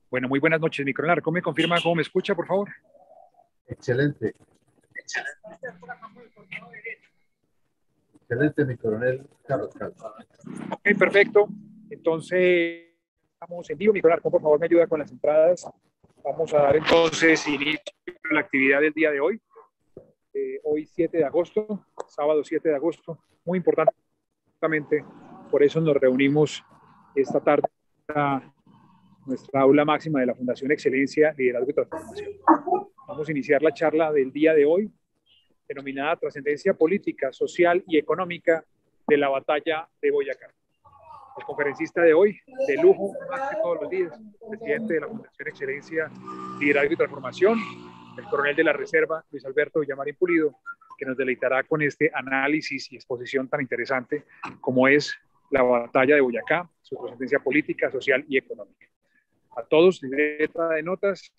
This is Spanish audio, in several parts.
Bueno, muy buenas noches, mi coronel. ¿Cómo me confirma cómo me escucha, por favor? Excelente. Excelente, mi coronel Carlos Calvo. Ok, perfecto. Entonces, estamos en vivo, mi coronel. Por favor, me ayuda con las entradas. Vamos a dar entonces inicio a la actividad del día de hoy. Hoy 7 de agosto, sábado 7 de agosto. Muy importante, por eso nos reunimos esta tarde a nuestra aula máxima de la Fundación Excelencia, Liderazgo y Transformación. Vamos a iniciar la charla del día de hoy, denominada Trascendencia Política, Social y Económica de la Batalla de Boyacá. El conferencista de hoy, de lujo, más que todos los días, presidente de la Fundación Excelencia, Liderazgo y Transformación, el coronel de la Reserva, Luis Alberto Villamarín Pulido, que nos deleitará con este análisis y exposición tan interesante como es la batalla de Boyacá, su trascendencia política, social y económica. A todos, libreta de notas,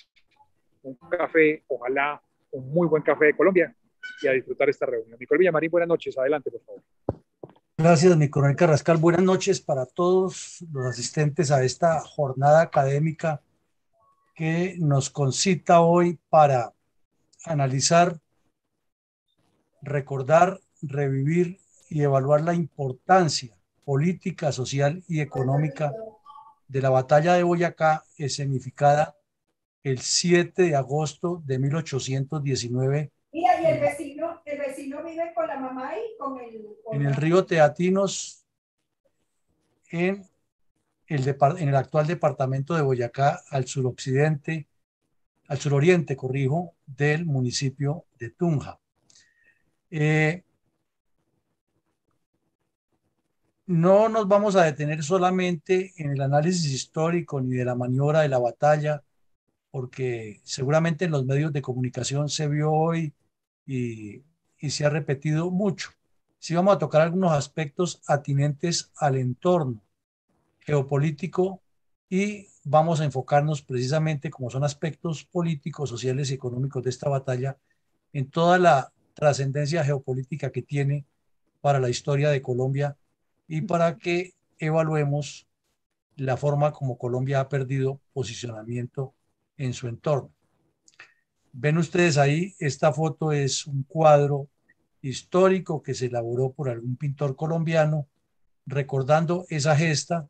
un café, ojalá un muy buen café de Colombia, y a disfrutar esta reunión. Nicole Villamarín, buenas noches. Adelante, por favor. Gracias, mi coronel Carrascal. Buenas noches para todos los asistentes a esta jornada académica que nos concita hoy para analizar, recordar, revivir y evaluar la importancia política, social y económica de la batalla de Boyacá, escenificada el 7 de agosto de 1819. Mira, y el vecino vive con la mamá y en el río Teatinos, en el actual departamento de Boyacá, al suroriente, corrijo, del municipio de Tunja. No nos vamos a detener solamente en el análisis histórico ni de la maniobra de la batalla, porque seguramente en los medios de comunicación se vio hoy y, y se ha repetido mucho. Sí vamos a tocar algunos aspectos atinentes al entorno geopolítico y vamos a enfocarnos precisamente, como son aspectos políticos, sociales y económicos de esta batalla, en toda la trascendencia geopolítica que tiene para la historia de Colombia y para que evaluemos la forma como Colombia ha perdido posicionamiento en su entorno. Ven ustedes ahí, esta foto es un cuadro histórico que se elaboró por algún pintor colombiano recordando esa gesta,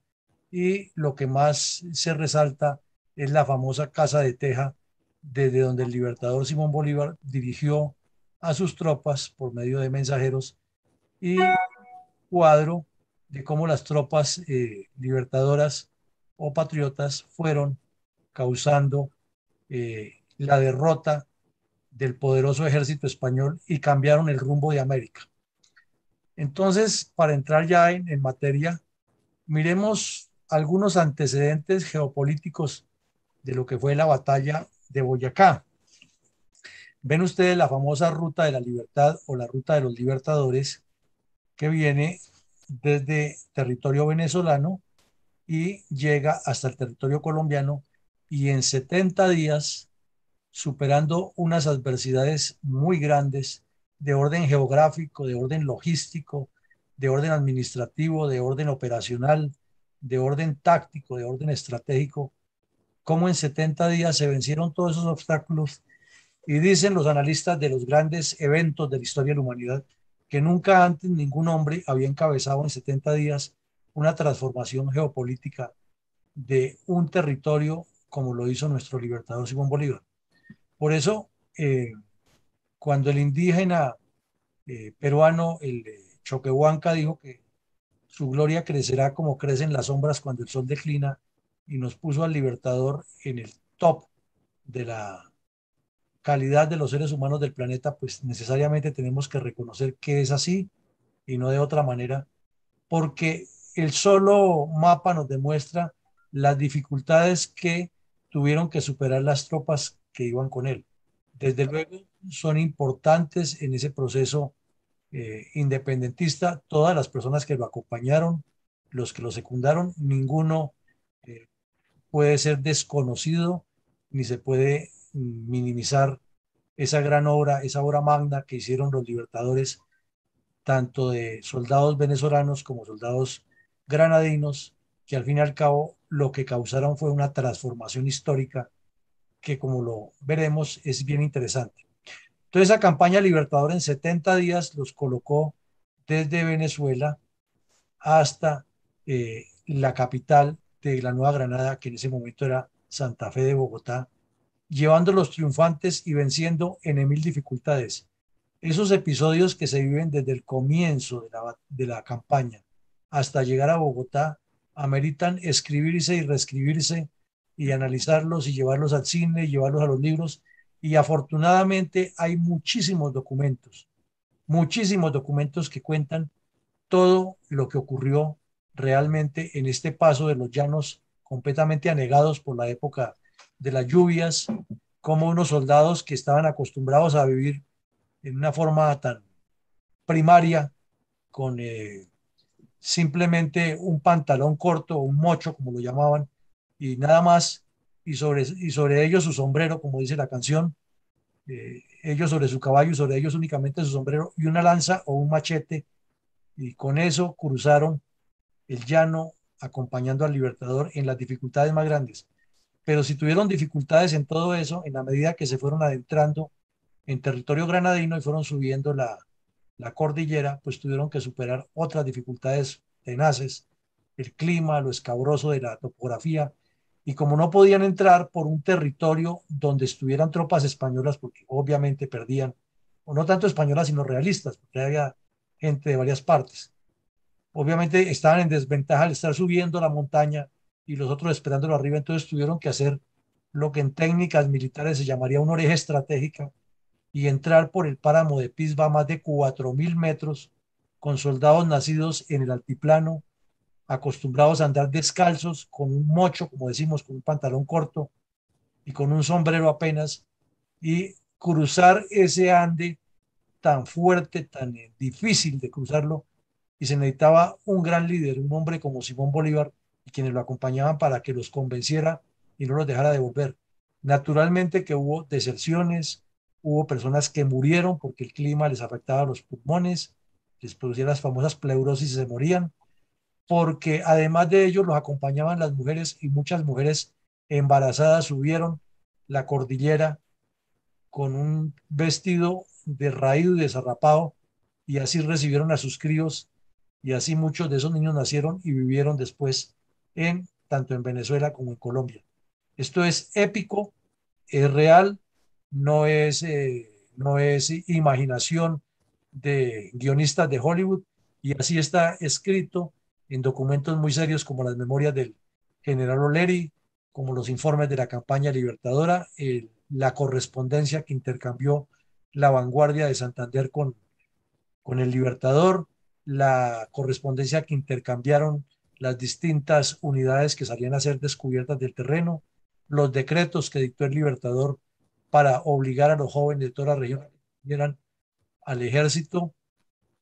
y lo que más se resalta es la famosa Casa de Teja, desde donde el libertador Simón Bolívar dirigió a sus tropas por medio de mensajeros, y cuadro de cómo las tropas libertadoras o patriotas fueron causando la derrota del poderoso ejército español y cambiaron el rumbo de América. Entonces, para entrar ya en materia, miremos algunos antecedentes geopolíticos de lo que fue la batalla de Boyacá. Ven ustedes la famosa Ruta de la Libertad o la Ruta de los Libertadores, que viene desde territorio venezolano y llega hasta el territorio colombiano, y en 70 días, superando unas adversidades muy grandes de orden geográfico, de orden logístico, de orden administrativo, de orden operacional, de orden táctico, de orden estratégico, cómo en 70 días se vencieron todos esos obstáculos. Y dicen los analistas de los grandes eventos de la historia de la humanidad que nunca antes ningún hombre había encabezado en 70 días una transformación geopolítica de un territorio como lo hizo nuestro libertador Simón Bolívar. Por eso, cuando el indígena peruano, el Choquehuanca, dijo que su gloria crecerá como crecen las sombras cuando el sol declina, y nos puso al libertador en el top de la calidad de los seres humanos del planeta, pues necesariamente tenemos que reconocer que es así y no de otra manera, porque el solo mapa nos demuestra las dificultades que tuvieron que superar las tropas que iban con él. Desde luego, son importantes en ese proceso independentista todas las personas que lo acompañaron, los que lo secundaron, ninguno eh, puede ser desconocido ni se puede minimizar esa gran obra, esa obra magna que hicieron los libertadores, tanto de soldados venezolanos como soldados granadinos, que al fin y al cabo lo que causaron fue una transformación histórica que, como lo veremos, es bien interesante. Entonces, esa campaña libertadora en 70 días los colocó desde Venezuela hasta la capital de la Nueva Granada, que en ese momento era Santa Fe de Bogotá, llevándolos triunfantes y venciendo en mil dificultades. Esos episodios que se viven desde el comienzo de la campaña hasta llegar a Bogotá ameritan escribirse y reescribirse y analizarlos y llevarlos al cine y llevarlos a los libros. Y afortunadamente hay muchísimos documentos que cuentan todo lo que ocurrió realmente en este paso de los llanos completamente anegados por la época de las lluvias, como unos soldados que estaban acostumbrados a vivir en una forma tan primaria, con simplemente un pantalón corto, un mocho, como lo llamaban, y nada más, y sobre ellos su sombrero, como dice la canción, ellos sobre su caballo y sobre ellos únicamente su sombrero y una lanza o un machete, y con eso cruzaron el llano acompañando al Libertador en las dificultades más grandes. Pero si tuvieron dificultades en todo eso, en la medida que se fueron adentrando en territorio granadino y fueron subiendo la cordillera, pues tuvieron que superar otras dificultades tenaces, el clima, lo escabroso de la topografía, y como no podían entrar por un territorio donde estuvieran tropas españolas, porque obviamente perdían, o no tanto españolas, sino realistas, porque había gente de varias partes. Obviamente estaban en desventaja al estar subiendo la montaña y los otros esperándolo arriba, entonces tuvieron que hacer lo que en técnicas militares se llamaría una oreja estratégica y entrar por el páramo de Pisba a más de 4000 metros con soldados nacidos en el altiplano, acostumbrados a andar descalzos, con un mocho, como decimos, con un pantalón corto y con un sombrero apenas, y cruzar ese Ande tan fuerte, tan difícil de cruzarlo, y se necesitaba un gran líder, un hombre como Simón Bolívar, y quienes lo acompañaban para que los convenciera y no los dejara de volver. Naturalmente que hubo deserciones, hubo personas que murieron porque el clima les afectaba los pulmones, les producía las famosas pleurosis y se morían, porque además de ellos los acompañaban las mujeres y muchas mujeres embarazadas subieron la cordillera con un vestido de raído y desarrapado, y así recibieron a sus críos, y así muchos de esos niños nacieron y vivieron después tanto en Venezuela como en Colombia. Esto es épico, es real, no es imaginación de guionistas de Hollywood, y así está escrito en documentos muy serios como las memorias del general O'Leary, como los informes de la campaña libertadora, la correspondencia que intercambió la vanguardia de Santander con el Libertador, la correspondencia que intercambiaron las distintas unidades que salían a ser descubiertas del terreno, los decretos que dictó el Libertador para obligar a los jóvenes de toda la región a que fueran al ejército,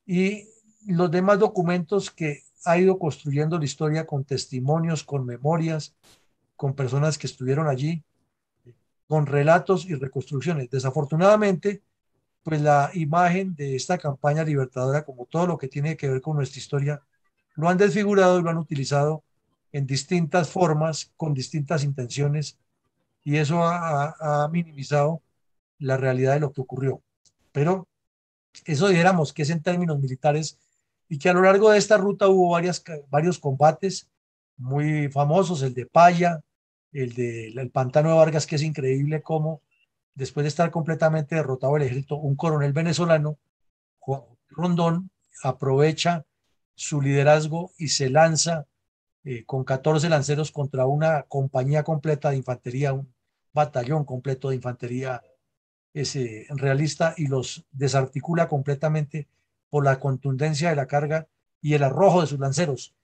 y los demás documentos que ha ido construyendo la historia con testimonios, con memorias, con personas que estuvieron allí, con relatos y reconstrucciones. Desafortunadamente, pues la imagen de esta campaña libertadora, como todo lo que tiene que ver con nuestra historia, lo han desfigurado y lo han utilizado en distintas formas, con distintas intenciones, y eso ha minimizado la realidad de lo que ocurrió. Pero eso dijéramos que es en términos militares, y que a lo largo de esta ruta hubo varios combates muy famosos, el de Paya, el Pantano de Vargas, que es increíble cómo después de estar completamente derrotado el ejército, un coronel venezolano, Juan Rondón, aprovecha su liderazgo y se lanza con 14 lanceros contra una compañía completa de infantería, un batallón completo de infantería realista, y los desarticula completamente por la contundencia de la carga y el arrojo de sus lanceros.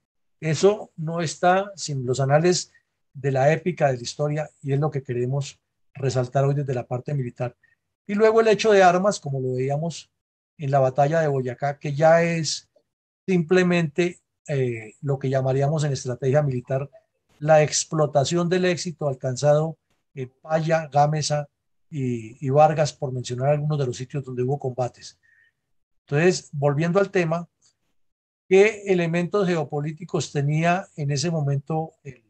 Eso no está, sin los anales de la épica de la historia, y es lo que queremos resaltar hoy desde la parte militar. Y luego el hecho de armas, como lo veíamos en la batalla de Boyacá, que ya es simplemente lo que llamaríamos en estrategia militar la explotación del éxito alcanzado en Paya, Gámeza y Vargas, por mencionar algunos de los sitios donde hubo combates. Entonces, volviendo al tema, ¿qué elementos geopolíticos tenía en ese momento el,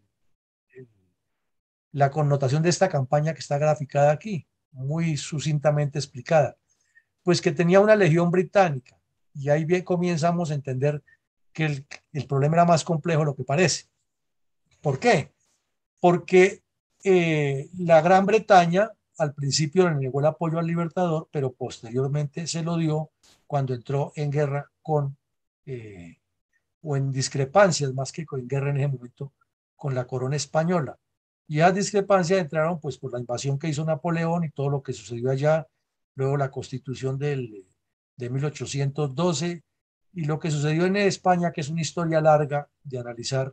la connotación de esta campaña que está graficada aquí, muy sucintamente explicada? Pues que tenía una legión británica, y ahí bien comenzamos a entender que el problema era más complejo de lo que parece. ¿Por qué? Porque la Gran Bretaña al principio le negó el apoyo al Libertador, pero posteriormente se lo dio cuando entró en guerra con, o en discrepancias más que en guerra en ese momento, con la corona española. Y esas discrepancias entraron pues por la invasión que hizo Napoleón y todo lo que sucedió allá, luego la constitución de 1812 y lo que sucedió en España, que es una historia larga de analizar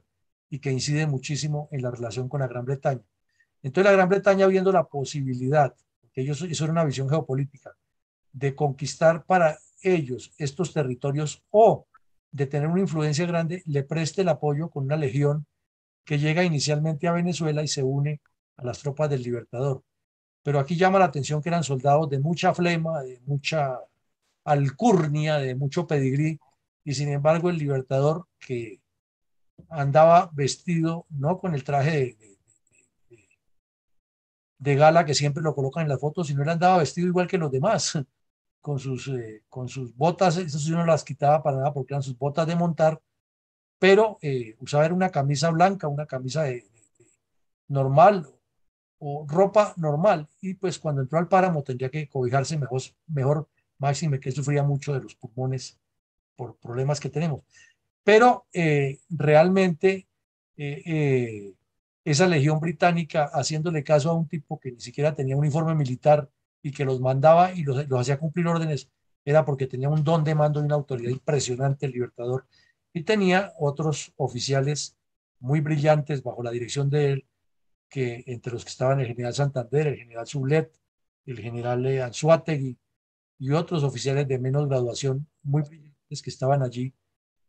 y que incide muchísimo en la relación con la Gran Bretaña. Entonces la Gran Bretaña viendo la posibilidad, que ellos, eso era una visión geopolítica, de conquistar para ellos estos territorios o de tener una influencia grande, le preste el apoyo con una legión que llega inicialmente a Venezuela y se une a las tropas del Libertador. Pero aquí llama la atención que eran soldados de mucha flema, de mucha alcurnia, de mucho pedigrí, y sin embargo el Libertador, que andaba vestido no con el traje de gala que siempre lo colocan en las fotos, sino él andaba vestido igual que los demás, con sus botas, esas sí no las quitaba para nada porque eran sus botas de montar, pero usaba era una camisa blanca, una camisa normal o ropa normal, y pues cuando entró al páramo tendría que cobijarse mejor máxime que él sufría mucho de los pulmones por problemas que tenemos. Pero realmente eh, eh, esa legión británica, haciéndole caso a un tipo que ni siquiera tenía uniforme militar y que los mandaba y los hacía cumplir órdenes, era porque tenía un don de mando y una autoridad impresionante, el Libertador, y tenía otros oficiales muy brillantes bajo la dirección de él, que entre los que estaban el general Santander, el general Sublet, el general Anzuategui y otros oficiales de menos graduación muy brillantes que estaban allí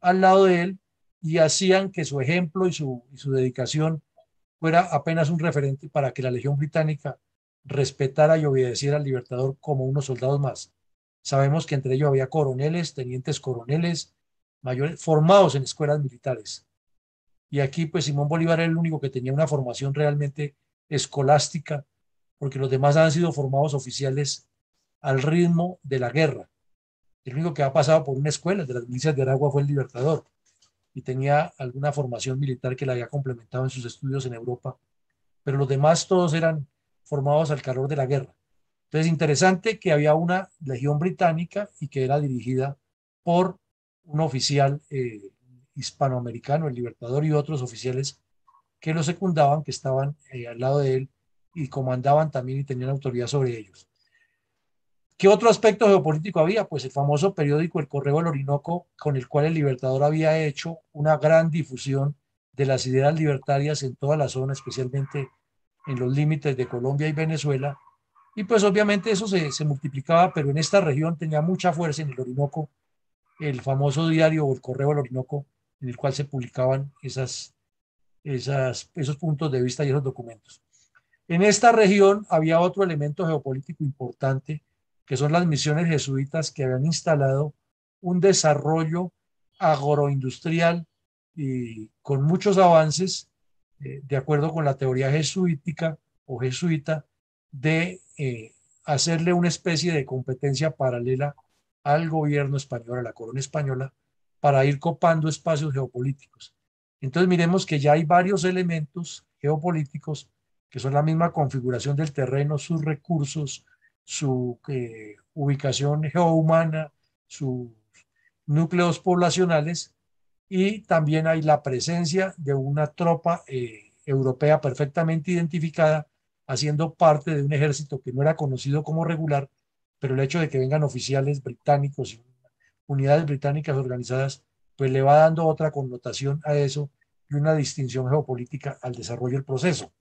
al lado de él y hacían que su ejemplo y su dedicación fuera apenas un referente para que la Legión Británica respetara y obedeciera al Libertador como unos soldados más. Sabemos que entre ellos había coroneles, tenientes coroneles, mayores, formados en escuelas militares. Y aquí, pues Simón Bolívar era el único que tenía una formación realmente escolástica, porque los demás han sido formados oficiales al ritmo de la guerra. El único que ha pasado por una escuela de las milicias de Aragua fue el Libertador y tenía alguna formación militar que la había complementado en sus estudios en Europa, pero los demás todos eran formados al calor de la guerra. Entonces, interesante que había una legión británica y que era dirigida por un oficial hispanoamericano, el Libertador, y otros oficiales que lo secundaban, que estaban al lado de él y comandaban también y tenían autoridad sobre ellos. ¿Qué otro aspecto geopolítico había? Pues el famoso periódico El Correo del Orinoco, con el cual el Libertador había hecho una gran difusión de las ideas libertarias en toda la zona, especialmente en los límites de Colombia y Venezuela. Y pues obviamente eso se multiplicaba, pero en esta región tenía mucha fuerza en el Orinoco, el famoso diario o el Correo del Orinoco, en el cual se publicaban esos puntos de vista y esos documentos. En esta región había otro elemento geopolítico importante, que son las misiones jesuitas que habían instalado un desarrollo agroindustrial y con muchos avances, de acuerdo con la teoría jesuítica o jesuita, de hacerle una especie de competencia paralela al gobierno español, a la corona española, para ir copando espacios geopolíticos. Entonces miremos que ya hay varios elementos geopolíticos que son la misma configuración del terreno, sus recursos, su ubicación geohumana, sus núcleos poblacionales, y también hay la presencia de una tropa europea perfectamente identificada, haciendo parte de un ejército que no era conocido como regular, pero el hecho de que vengan oficiales británicos y unidades británicas organizadas, pues le va dando otra connotación a eso y una distinción geopolítica al desarrollo del proceso.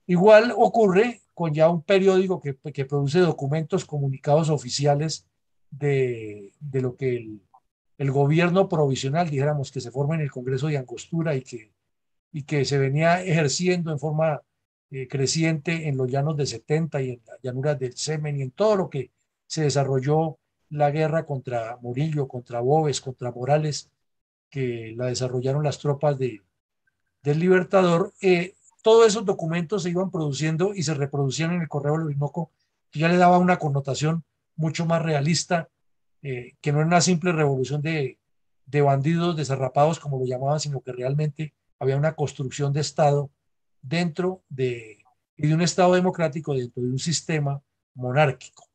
Igual ocurre con ya un periódico que produce documentos, comunicados oficiales de lo que el gobierno provisional, dijéramos, que se forma en el Congreso de Angostura y que se venía ejerciendo en forma creciente en los llanos de 70 y en las llanuras del Semen y en todo lo que se desarrolló la guerra contra Morillo, contra Boves, contra Morales, que la desarrollaron las tropas del Libertador. Todos esos documentos se iban produciendo y se reproducían en el Correo del Orinoco, que ya le daba una connotación mucho más realista, que no era una simple revolución de bandidos desarrapados, como lo llamaban, sino que realmente había una construcción de Estado dentro y de un Estado democrático, dentro de un sistema monárquico.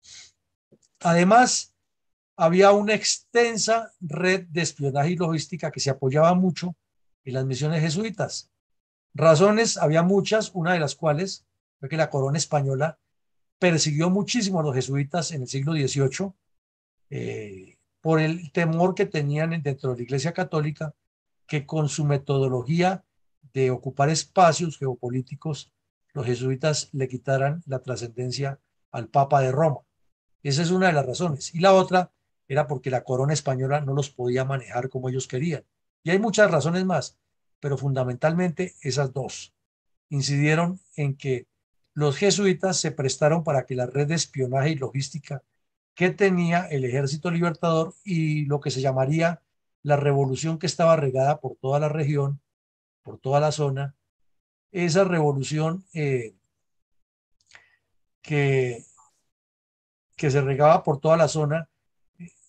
Además, había una extensa red de espionaje y logística que se apoyaba mucho en las misiones jesuitas. Razones había muchas, una de las cuales fue que la corona española persiguió muchísimo a los jesuitas en el siglo XVIII, por el temor que tenían dentro de la Iglesia Católica, que con su metodología de ocupar espacios geopolíticos, los jesuitas le quitaran la trascendencia al Papa de Roma. Esa es una de las razones. Y la otra era porque la corona española no los podía manejar como ellos querían. Y hay muchas razones más, pero fundamentalmente esas dos incidieron en que los jesuitas se prestaron para que la red de espionaje y logística que tenía el Ejército Libertador y lo que se llamaría la revolución que estaba regada por toda la región, por toda la zona, esa revolución que, que se regaba por toda la zona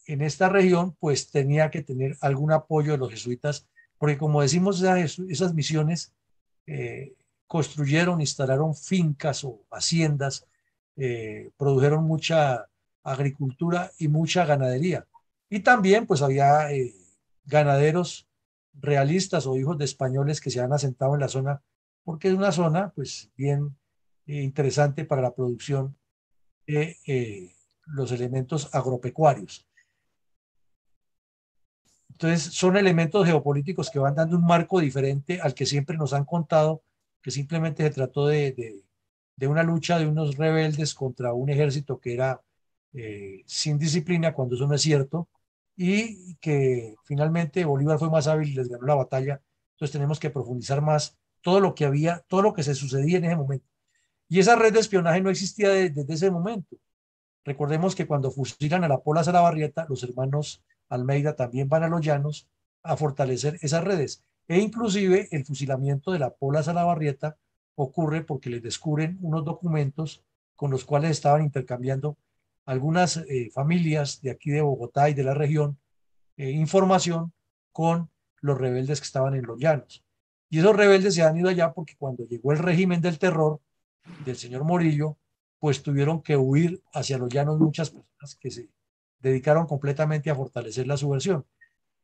en esta región, pues tenía que tener algún apoyo de los jesuitas, porque como decimos, esas misiones construyeron, instalaron fincas o haciendas, produjeron mucha agricultura y mucha ganadería. Y también pues había ganaderos realistas o hijos de españoles que se han asentado en la zona, porque es una zona pues bien interesante para la producción de los elementos agropecuarios. Entonces, son elementos geopolíticos que van dando un marco diferente al que siempre nos han contado, que simplemente se trató de una lucha de unos rebeldes contra un ejército que era sin disciplina, cuando eso no es cierto, y que finalmente Bolívar fue más hábil y les ganó la batalla. Entonces, tenemos que profundizar más todo lo que había, todo lo que se sucedía en ese momento. Y esa red de espionaje no existía desde ese momento. Recordemos que cuando fusilan a la Pola Salabarrieta, los hermanos Almeida también van a los llanos a fortalecer esas redes. E inclusive el fusilamiento de la Pola Salabarrieta ocurre porque les descubren unos documentos con los cuales estaban intercambiando algunas familias de aquí de Bogotá y de la región, información con los rebeldes que estaban en los llanos. Y esos rebeldes se han ido allá porque cuando llegó el régimen del terror del señor Morillo, pues tuvieron que huir hacia los llanos muchas personas que se dedicaron completamente a fortalecer la subversión.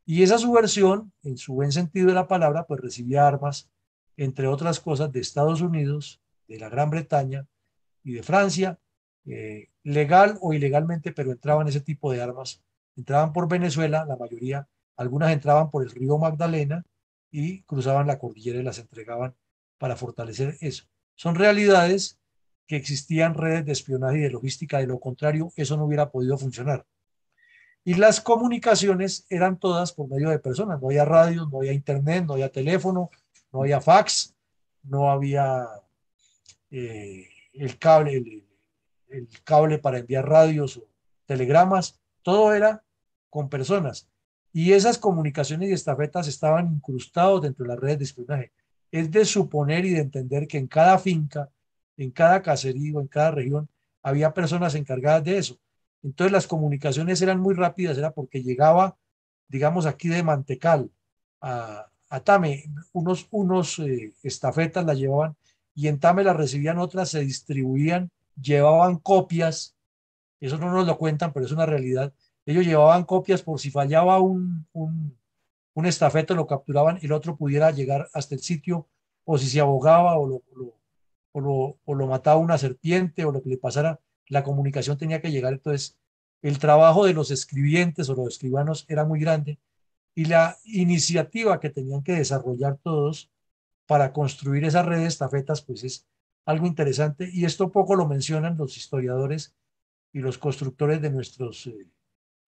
Y esa subversión, en su buen sentido de la palabra, pues recibía armas, entre otras cosas, de Estados Unidos, de la Gran Bretaña y de Francia, legal o ilegalmente, pero entraban ese tipo de armas. Entraban por Venezuela, la mayoría, algunas entraban por el río Magdalena y cruzaban la cordillera y las entregaban para fortalecer eso. Son realidades que existían redes de espionaje y de logística, de lo contrario, eso no hubiera podido funcionar. Y las comunicaciones eran todas por medio de personas, no había radio, no había internet, no había teléfono, no había fax, no había el cable, el cable para enviar radios o telegramas, todo era con personas. Y esas comunicaciones y estafetas estaban incrustados dentro de las redes de espionaje. Es de suponer y de entender que en cada finca, en cada caserío, en cada región, había personas encargadas de eso. Entonces las comunicaciones eran muy rápidas, era porque llegaba, digamos, aquí de Mantecal a Tame, unos estafetas la llevaban y en Tame la recibían otras, se distribuían, llevaban copias, eso no nos lo cuentan, pero es una realidad. Ellos llevaban copias por si fallaba un estafeta, lo capturaban y el otro pudiera llegar hasta el sitio, o si se ahogaba o lo mataba una serpiente o lo que le pasara, la comunicación tenía que llegar. Entonces, el trabajo de los escribientes o los escribanos era muy grande y la iniciativa que tenían que desarrollar todos para construir esa red de estafetas, pues es algo interesante, y esto poco lo mencionan los historiadores y los constructores de nuestros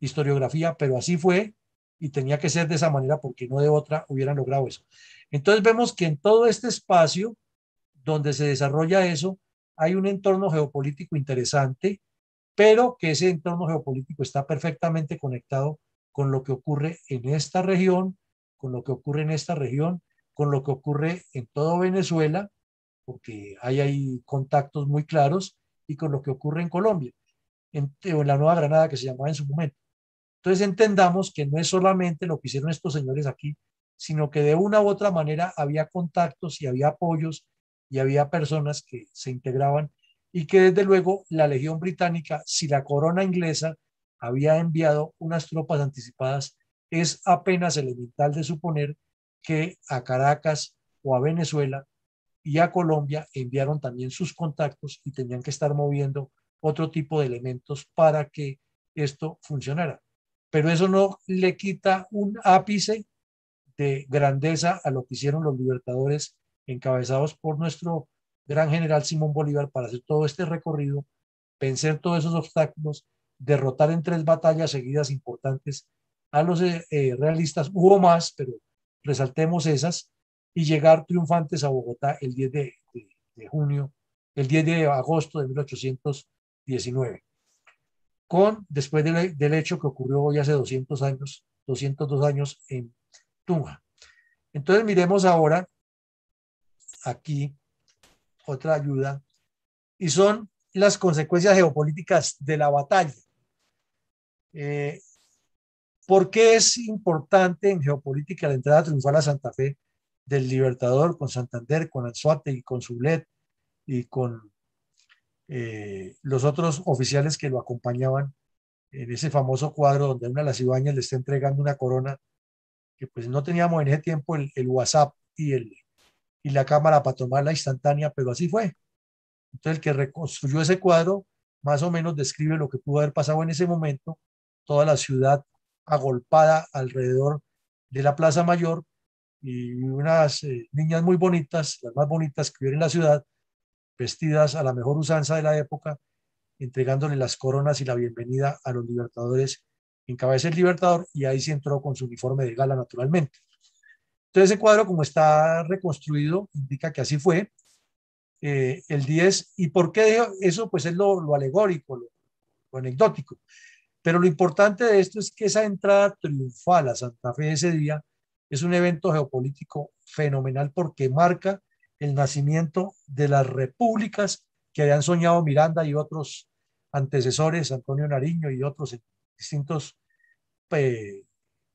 historiografía, pero así fue y tenía que ser de esa manera porque no de otra hubieran logrado eso. Entonces vemos que en todo este espacio donde se desarrolla eso, hay un entorno geopolítico interesante, pero que ese entorno geopolítico está perfectamente conectado con lo que ocurre en esta región, con lo que ocurre en esta región, con lo que ocurre en todo Venezuela, porque hay contactos muy claros, y con lo que ocurre en Colombia, en la Nueva Granada que se llamaba en su momento. Entonces entendamos que no es solamente lo que hicieron estos señores aquí, sino que de una u otra manera había contactos y había apoyos y había personas que se integraban, y que desde luego la Legión Británica, si la corona inglesa había enviado unas tropas anticipadas, es apenas elemental de suponer que a Caracas o a Venezuela y a Colombia enviaron también sus contactos y tenían que estar moviendo otro tipo de elementos para que esto funcionara. Pero eso no le quita un ápice de grandeza a lo que hicieron los libertadores encabezados por nuestro gran general Simón Bolívar para hacer todo este recorrido, vencer todos esos obstáculos, derrotar en 3 batallas seguidas importantes a los realistas. Hubo más, pero resaltemos esas, y llegar triunfantes a Bogotá el 10 de junio, el 10 de agosto de 1819, después del hecho que ocurrió hoy hace 200 años, 202 años en Tunja. Entonces miremos ahora aquí otra ayuda, y son las consecuencias geopolíticas de la batalla. ¿Por qué es importante en geopolítica la entrada triunfal a Santa Fe del Libertador con Santander, con Anzoátegui, con Zulet y con los otros oficiales que lo acompañaban en ese famoso cuadro donde a una de las Ibáñez le está entregando una corona, que pues no teníamos en ese tiempo el WhatsApp y la cámara para tomarla instantánea, pero así fue. Entonces el que reconstruyó ese cuadro más o menos describe lo que pudo haber pasado en ese momento, toda la ciudad agolpada alrededor de la Plaza Mayor, y unas niñas muy bonitas, las más bonitas que viven en la ciudad, vestidas a la mejor usanza de la época, entregándole las coronas y la bienvenida a los libertadores en cabeza del libertador, y ahí se entró con su uniforme de gala naturalmente. Entonces ese cuadro, como está reconstruido, indica que así fue el 10. ¿Y por qué eso? Pues es lo alegórico, lo anecdótico. Pero lo importante de esto es que esa entrada triunfal a Santa Fe ese día es un evento geopolítico fenomenal, porque marca el nacimiento de las repúblicas que habían soñado Miranda y otros antecesores, Antonio Nariño y otros en distintos eh,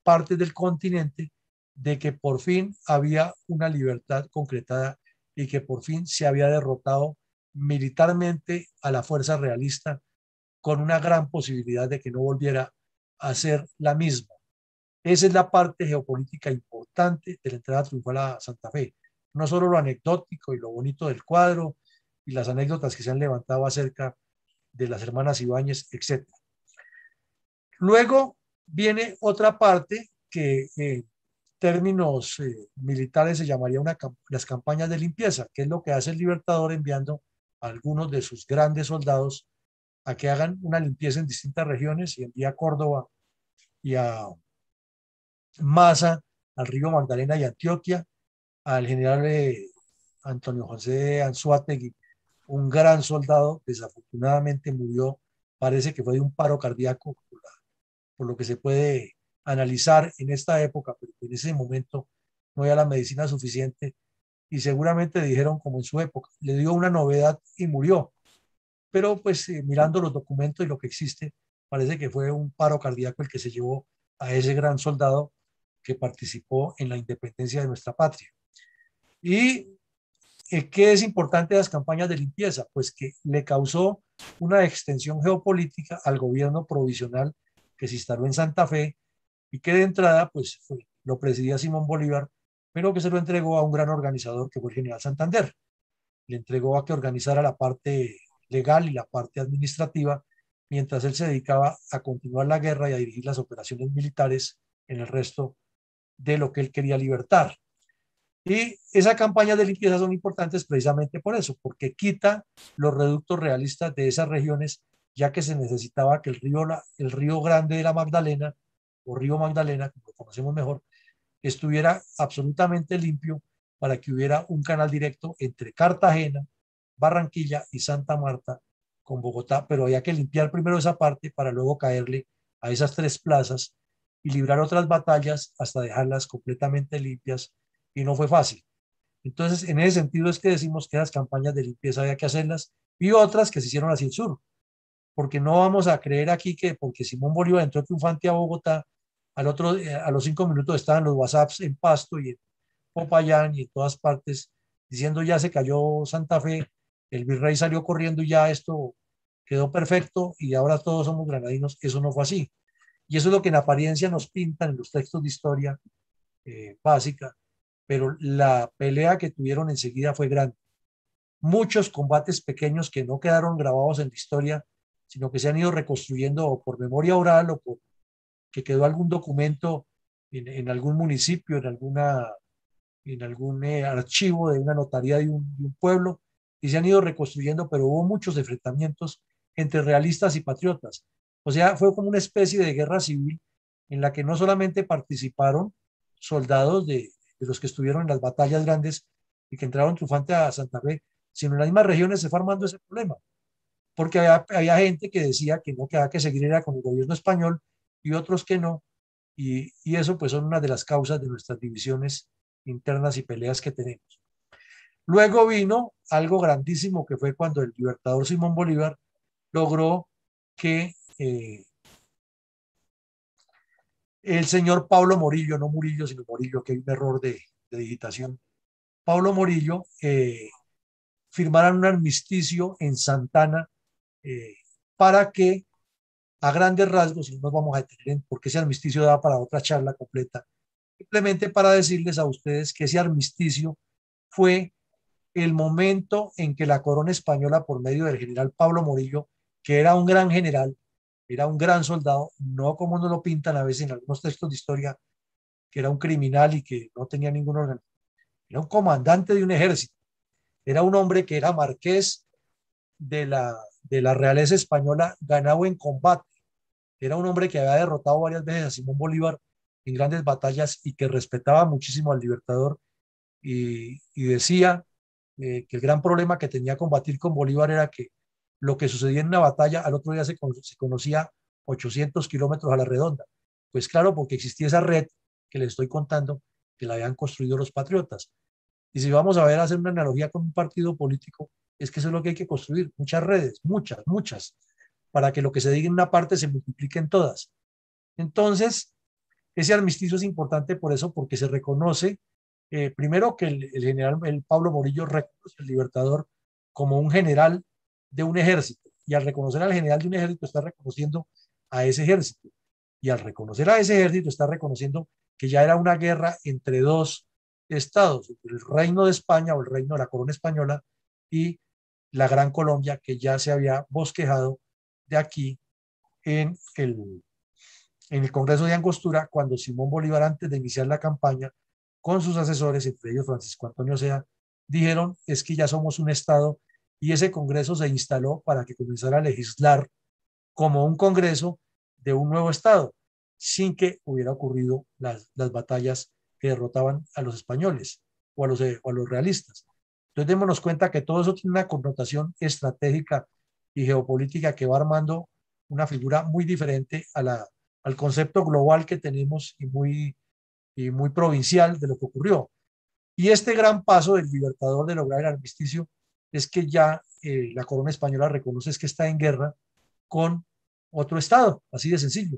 partes del continente, de que por fin había una libertad concretada y que por fin se había derrotado militarmente a la fuerza realista, con una gran posibilidad de que no volviera a ser la misma. Esa es la parte geopolítica importante de la entrada triunfal a Santa Fe. No solo lo anecdótico y lo bonito del cuadro y las anécdotas que se han levantado acerca de las hermanas Ibáñez, etc. Luego viene otra parte que en términos militares se llamaría las campañas de limpieza, que es lo que hace el Libertador enviando a algunos de sus grandes soldados a que hagan una limpieza en distintas regiones, y envía a Córdoba y a Maza, al río Magdalena y Antioquia, al general Antonio José Anzoátegui, un gran soldado, desafortunadamente murió, parece que fue de un paro cardíaco, por lo que se puede analizar en esta época, pero en ese momento no había la medicina suficiente, y seguramente dijeron como en su época, le dio una novedad y murió. Pero pues mirando los documentos y lo que existe, parece que fue un paro cardíaco el que se llevó a ese gran soldado que participó en la independencia de nuestra patria. ¿Y qué es importante de las campañas de limpieza? Pues que le causó una extensión geopolítica al gobierno provisional que se instaló en Santa Fe, y que de entrada pues lo presidía Simón Bolívar, pero que se lo entregó a un gran organizador que fue el general Santander. Le entregó a que organizara la parte legal y la parte administrativa, mientras él se dedicaba a continuar la guerra y a dirigir las operaciones militares en el resto de lo que él quería libertar. Y esas campañas de limpieza son importantes precisamente por eso, porque quita los reductos realistas de esas regiones, ya que se necesitaba que el río Grande de la Magdalena, o río Magdalena, como lo conocemos mejor, estuviera absolutamente limpio para que hubiera un canal directo entre Cartagena, Barranquilla y Santa Marta con Bogotá, pero había que limpiar primero esa parte para luego caerle a esas tres plazas y librar otras batallas hasta dejarlas completamente limpias, y no fue fácil. Entonces, en ese sentido es que decimos que las campañas de limpieza había que hacerlas, y otras que se hicieron hacia el sur, porque no vamos a creer aquí que porque Simón Bolívar entró triunfante a Bogotá, a los 5 minutos estaban los WhatsApps en Pasto y en Popayán y en todas partes diciendo ya se cayó Santa Fe, el virrey salió corriendo y ya esto quedó perfecto y ahora todos somos granadinos. Eso no fue así. Y eso es lo que en apariencia nos pintan en los textos de historia básica, pero la pelea que tuvieron enseguida fue grande. Muchos combates pequeños que no quedaron grabados en la historia, sino que se han ido reconstruyendo o por memoria oral o por que quedó algún documento en algún municipio, en algún archivo de una notaría de un pueblo, y se han ido reconstruyendo, pero hubo muchos enfrentamientos entre realistas y patriotas. O sea, fue como una especie de guerra civil en la que no solamente participaron soldados de los que estuvieron en las batallas grandes y que entraron triunfante a Santa Fe, sino en las mismas regiones se fue armando ese problema, porque había gente que decía que no, que había que seguir era con el gobierno español y otros que no, y eso pues son una de las causas de nuestras divisiones internas y peleas que tenemos. Luego vino algo grandísimo que fue cuando el libertador Simón Bolívar logró que el señor Pablo Morillo, no Murillo, sino Morillo, que hay un error de digitación, Pablo Morillo firmaran un armisticio en Santana para que a grandes rasgos, y no nos vamos a detener en porque ese armisticio da para otra charla completa, simplemente para decirles a ustedes que ese armisticio fue el momento en que la corona española, por medio del general Pablo Morillo, que era un gran general, era un gran soldado, no como nos lo pintan a veces en algunos textos de historia, que era un criminal y que no tenía ningún órgano, era un comandante de un ejército, era un hombre que era marqués de la realeza española, ganado en combate, era un hombre que había derrotado varias veces a Simón Bolívar en grandes batallas y que respetaba muchísimo al libertador y decía que el gran problema que tenía combatir con Bolívar era que lo que sucedía en una batalla al otro día se conocía 800 kilómetros a la redonda. Pues claro, porque existía esa red que les estoy contando, que la habían construido los patriotas. Y si vamos a ver, hacer una analogía con un partido político, es que eso es lo que hay que construir, muchas redes, muchas, para que lo que se diga en una parte se multiplique en todas. Entonces, ese armisticio es importante por eso, porque se reconoce, primero que el general el Pablo Morillo reconoce al libertador como un general de un ejército, y al reconocer al general de un ejército está reconociendo a ese ejército, y al reconocer a ese ejército está reconociendo que ya era una guerra entre dos estados, el reino de España o el reino de la corona española y la Gran Colombia, que ya se había bosquejado de aquí en el Congreso de Angostura, cuando Simón Bolívar, antes de iniciar la campaña, con sus asesores, entre ellos Francisco Antonio Sea, dijeron, es que ya somos un Estado, y ese Congreso se instaló para que comenzara a legislar como un Congreso de un nuevo Estado, sin que hubiera ocurrido las batallas que derrotaban a los españoles o a los realistas. Entonces démonos cuenta que todo eso tiene una connotación estratégica y geopolítica que va armando una figura muy diferente al concepto global que tenemos y muy provincial de lo que ocurrió. Y este gran paso del libertador de lograr el armisticio es que ya la corona española reconoce es que está en guerra con otro estado, así de sencillo.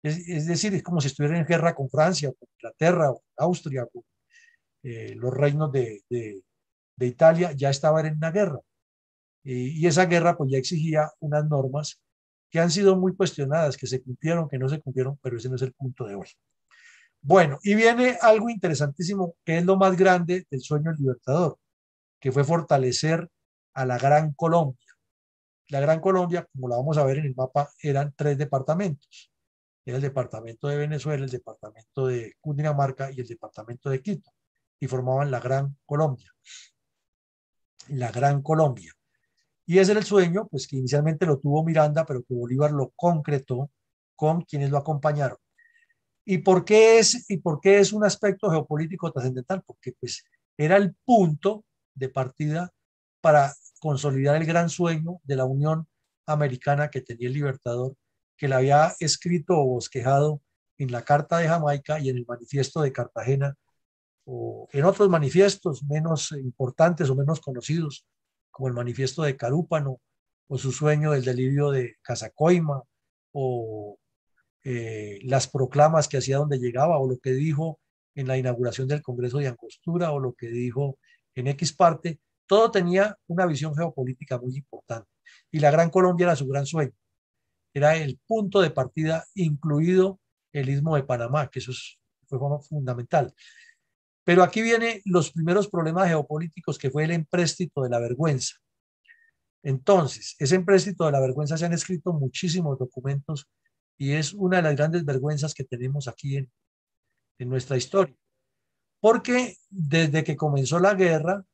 Es decir, es como si estuviera en guerra con Francia, con Inglaterra, o Austria, con los reinos de Italia, ya estaban en una guerra. Y esa guerra pues ya exigía unas normas que han sido muy cuestionadas, que se cumplieron, que no se cumplieron, pero ese no es el punto de hoy. Bueno, y viene algo interesantísimo, que es lo más grande del sueño del libertador, que fue fortalecer a la Gran Colombia. La Gran Colombia, como la vamos a ver en el mapa, eran 3 departamentos. Era el departamento de Venezuela, el departamento de Cundinamarca y el departamento de Quito, y formaban la Gran Colombia. La Gran Colombia. Y ese era el sueño, pues que inicialmente lo tuvo Miranda, pero que Bolívar lo concretó con quienes lo acompañaron. ¿Y por qué es un aspecto geopolítico trascendental? Porque pues era el punto de partida para consolidar el gran sueño de la Unión Americana que tenía el Libertador, que le había escrito o bosquejado en la Carta de Jamaica y en el Manifiesto de Cartagena, o en otros manifiestos menos importantes o menos conocidos, como el Manifiesto de Carúpano, o su sueño del delirio de Casacoima, o las proclamas que hacía donde llegaba, o lo que dijo en la inauguración del Congreso de Angostura, o lo que dijo en X parte. Todo tenía una visión geopolítica muy importante. Y la Gran Colombia era su gran sueño. Era el punto de partida, incluido el Istmo de Panamá, que fue fundamental. Pero aquí vienen los primeros problemas geopolíticos, que fue el empréstito de la vergüenza. Entonces, ese empréstito de la vergüenza, se han escrito muchísimos documentos y es una de las grandes vergüenzas que tenemos aquí en nuestra historia. Porque desde que comenzó la guerra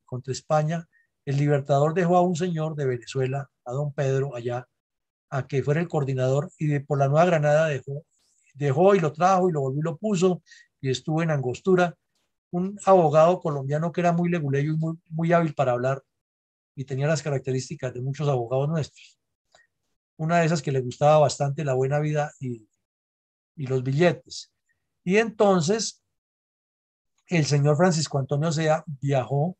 contra España, el Libertador dejó a un señor de Venezuela, a don Pedro, allá, a que fuera el coordinador, y por la Nueva Granada dejó y lo trajo y lo volvió y lo puso, y estuvo en Angostura, un abogado colombiano que era muy leguleyo y muy hábil para hablar, y tenía las características de muchos abogados nuestros. Una de esas, que le gustaba bastante la buena vida y los billetes. Y entonces el señor Francisco Antonio Sea viajó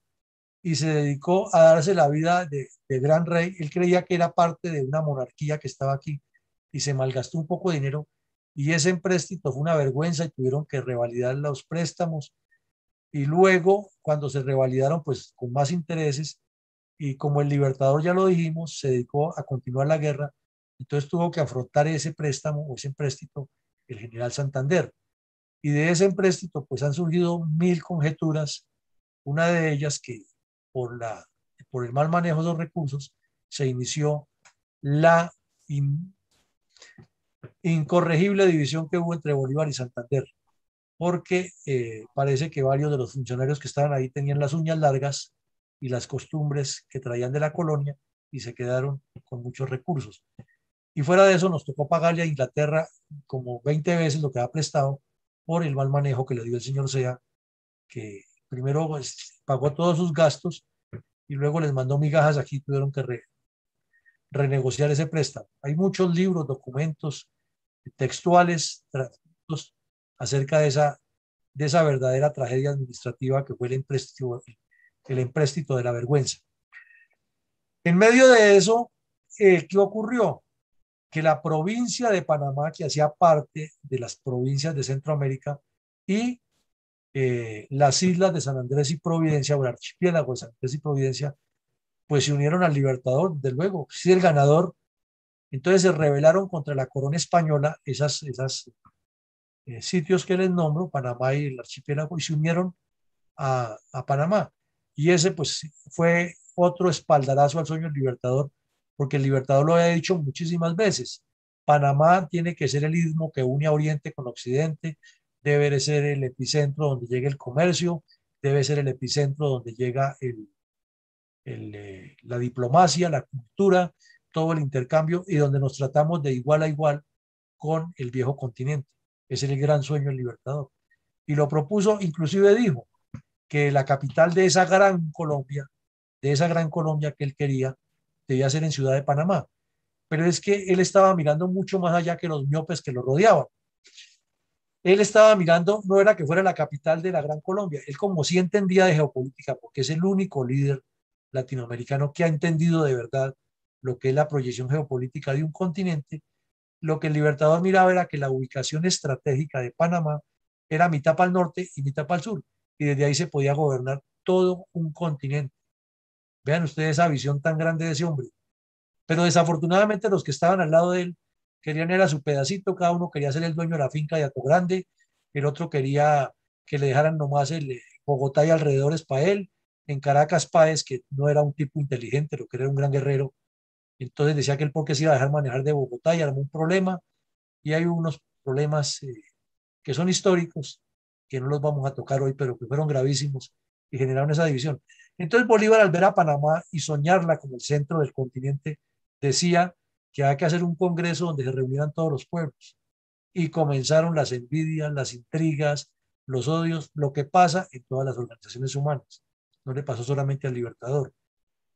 y se dedicó a darse la vida de gran rey. Él creía que era parte de una monarquía que estaba aquí, y se malgastó un poco de dinero, y ese empréstito fue una vergüenza y tuvieron que revalidar los préstamos. Y luego, cuando se revalidaron, pues con más intereses, y como el Libertador, ya lo dijimos, se dedicó a continuar la guerra, entonces tuvo que afrontar ese préstamo o ese empréstito el general Santander. Y de ese empréstito pues han surgido mil conjeturas, una de ellas que por, la, por el mal manejo de los recursos se inició la incorregible división que hubo entre Bolívar y Santander, porque parece que varios de los funcionarios que estaban ahí tenían las uñas largas y las costumbres que traían de la colonia, y se quedaron con muchos recursos. Y fuera de eso, nos tocó pagarle a Inglaterra como 20 veces lo que ha prestado por el mal manejo que le dio el señor Sea, que primero pues, pagó todos sus gastos y luego les mandó migajas aquí, tuvieron que renegociar ese préstamo. Hay muchos libros, documentos textuales acerca de esa verdadera tragedia administrativa que fue el empréstito de la vergüenza. En medio de eso, ¿qué ocurrió? Que la provincia de Panamá, que hacía parte de las provincias de Centroamérica, y las islas de San Andrés y Providencia, o el archipiélago de San Andrés y Providencia, pues se unieron al Libertador, desde luego, sí, el ganador. Entonces se rebelaron contra la corona española, esas sitios que les nombro, Panamá y el archipiélago, y se unieron a Panamá. Y ese pues fue otro espaldarazo al sueño del Libertador, porque el Libertador lo había dicho muchísimas veces: Panamá tiene que ser el istmo que une a Oriente con Occidente, debe ser el epicentro donde llegue el comercio, debe ser el epicentro donde llega la diplomacia, la cultura, todo el intercambio, y donde nos tratamos de igual a igual con el viejo continente. Ese es el gran sueño del Libertador. Y lo propuso, inclusive dijo que la capital de esa gran Colombia que él quería, debía ser en Ciudad de Panamá. Pero es que él estaba mirando mucho más allá que los miopes que lo rodeaban. Él estaba mirando, no era que fuera la capital de la Gran Colombia, él como sí entendía de geopolítica, porque es el único líder latinoamericano que ha entendido de verdad lo que es la proyección geopolítica de un continente. Lo que el Libertador miraba era que la ubicación estratégica de Panamá era mitad para el norte y mitad para el sur, y desde ahí se podía gobernar todo un continente. Vean ustedes esa visión tan grande de ese hombre. Pero desafortunadamente los que estaban al lado de él querían era su pedacito, cada uno quería ser el dueño de la finca de Atogrande, el otro quería que le dejaran nomás el Bogotá y alrededores para él. En Caracas, Páez, que no era un tipo inteligente, lo que era un gran guerrero, entonces decía que él porque se iba a dejar manejar de Bogotá, y armó un problema, y hay unos problemas que son históricos, que no los vamos a tocar hoy, pero que fueron gravísimos y generaron esa división. Entonces Bolívar, al ver a Panamá y soñarla como el centro del continente, decía que había que hacer un congreso donde se reunieran todos los pueblos. Y comenzaron las envidias, las intrigas, los odios, lo que pasa en todas las organizaciones humanas. No le pasó solamente al Libertador,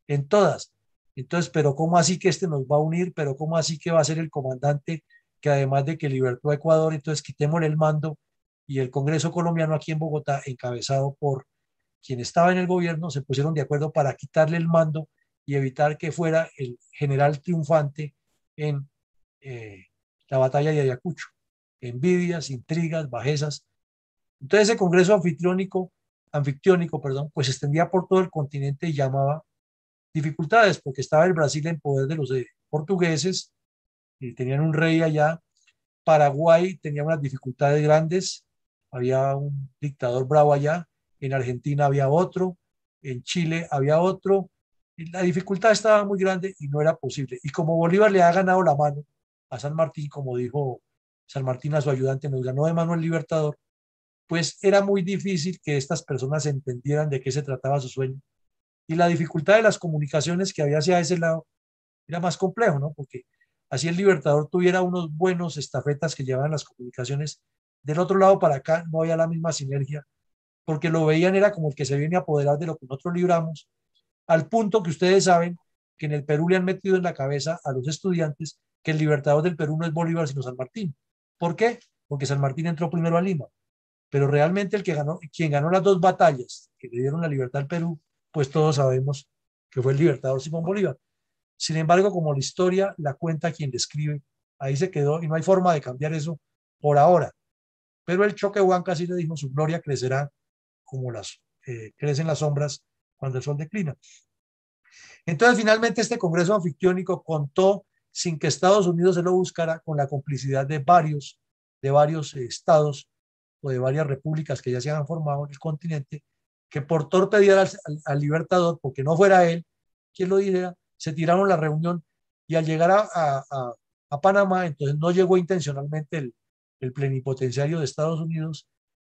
en todas. Entonces, pero ¿cómo así que este nos va a unir? ¿Pero cómo así que va a ser el comandante que además de que libertó a Ecuador, entonces quitémosle el mando? Y el Congreso colombiano aquí en Bogotá, encabezado por quien estaba en el gobierno, se pusieron de acuerdo para quitarle el mando y evitar que fuera el general triunfante en la batalla de Ayacucho. Envidias, intrigas, bajezas. Entonces ese Congreso anfictiónico, perdón, pues se extendía por todo el continente y llamaba dificultades, porque estaba el Brasil en poder de los portugueses y tenían un rey allá. Paraguay tenía unas dificultades grandes, había un dictador bravo allá, en Argentina había otro, en Chile había otro, y la dificultad estaba muy grande y no era posible. Y como Bolívar le ha ganado la mano a San Martín, como dijo San Martín a su ayudante, nos ganó de mano el Libertador, pues era muy difícil que estas personas entendieran de qué se trataba su sueño. Y la dificultad de las comunicaciones que había hacia ese lado era más complejo, ¿no? Porque así el Libertador tuviera unos buenos estafetas que llevaban las comunicaciones, del otro lado para acá no había la misma sinergia, porque lo veían era como el que se viene a apoderar de lo que nosotros libramos, al punto que ustedes saben que en el Perú le han metido en la cabeza a los estudiantes que el Libertador del Perú no es Bolívar sino San Martín. ¿Por qué? Porque San Martín entró primero a Lima, pero realmente el que ganó, quien ganó las dos batallas que le dieron la libertad al Perú, pues todos sabemos que fue el Libertador Simón Bolívar. Sin embargo, como la historia la cuenta quien le escribe, ahí se quedó y no hay forma de cambiar eso por ahora. Pero el Choquehuanca sí le dijo, su gloria crecerá como crecen las sombras cuando el sol declina. Entonces, finalmente, este Congreso anfictiónico contó, sin que Estados Unidos se lo buscara, con la complicidad de varios estados o de varias repúblicas que ya se han formado en el continente, que por torpedear al Libertador, porque no fuera él quien lo dijera, se tiraron la reunión y al llegar a Panamá, entonces no llegó intencionalmente el plenipotenciario de Estados Unidos,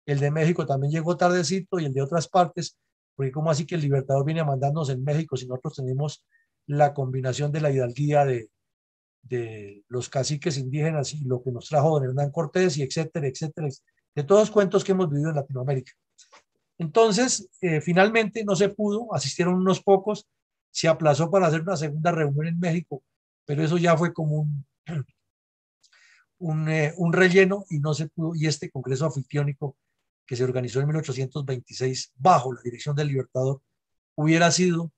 el de México también llegó tardecito y el de otras partes, porque como así que el Libertador viene a mandarnos en México si nosotros tenemos la combinación de la hidalguía de los caciques indígenas y lo que nos trajo don Hernán Cortés y etcétera, etcétera, de todos los cuentos que hemos vivido en Latinoamérica. Entonces, finalmente no se pudo, asistieron unos pocos, se aplazó para hacer una segunda reunión en México, pero eso ya fue como un relleno y no se pudo, y este Congreso anfictiónico que se organizó en 1826 bajo la dirección del Libertador, hubiera sido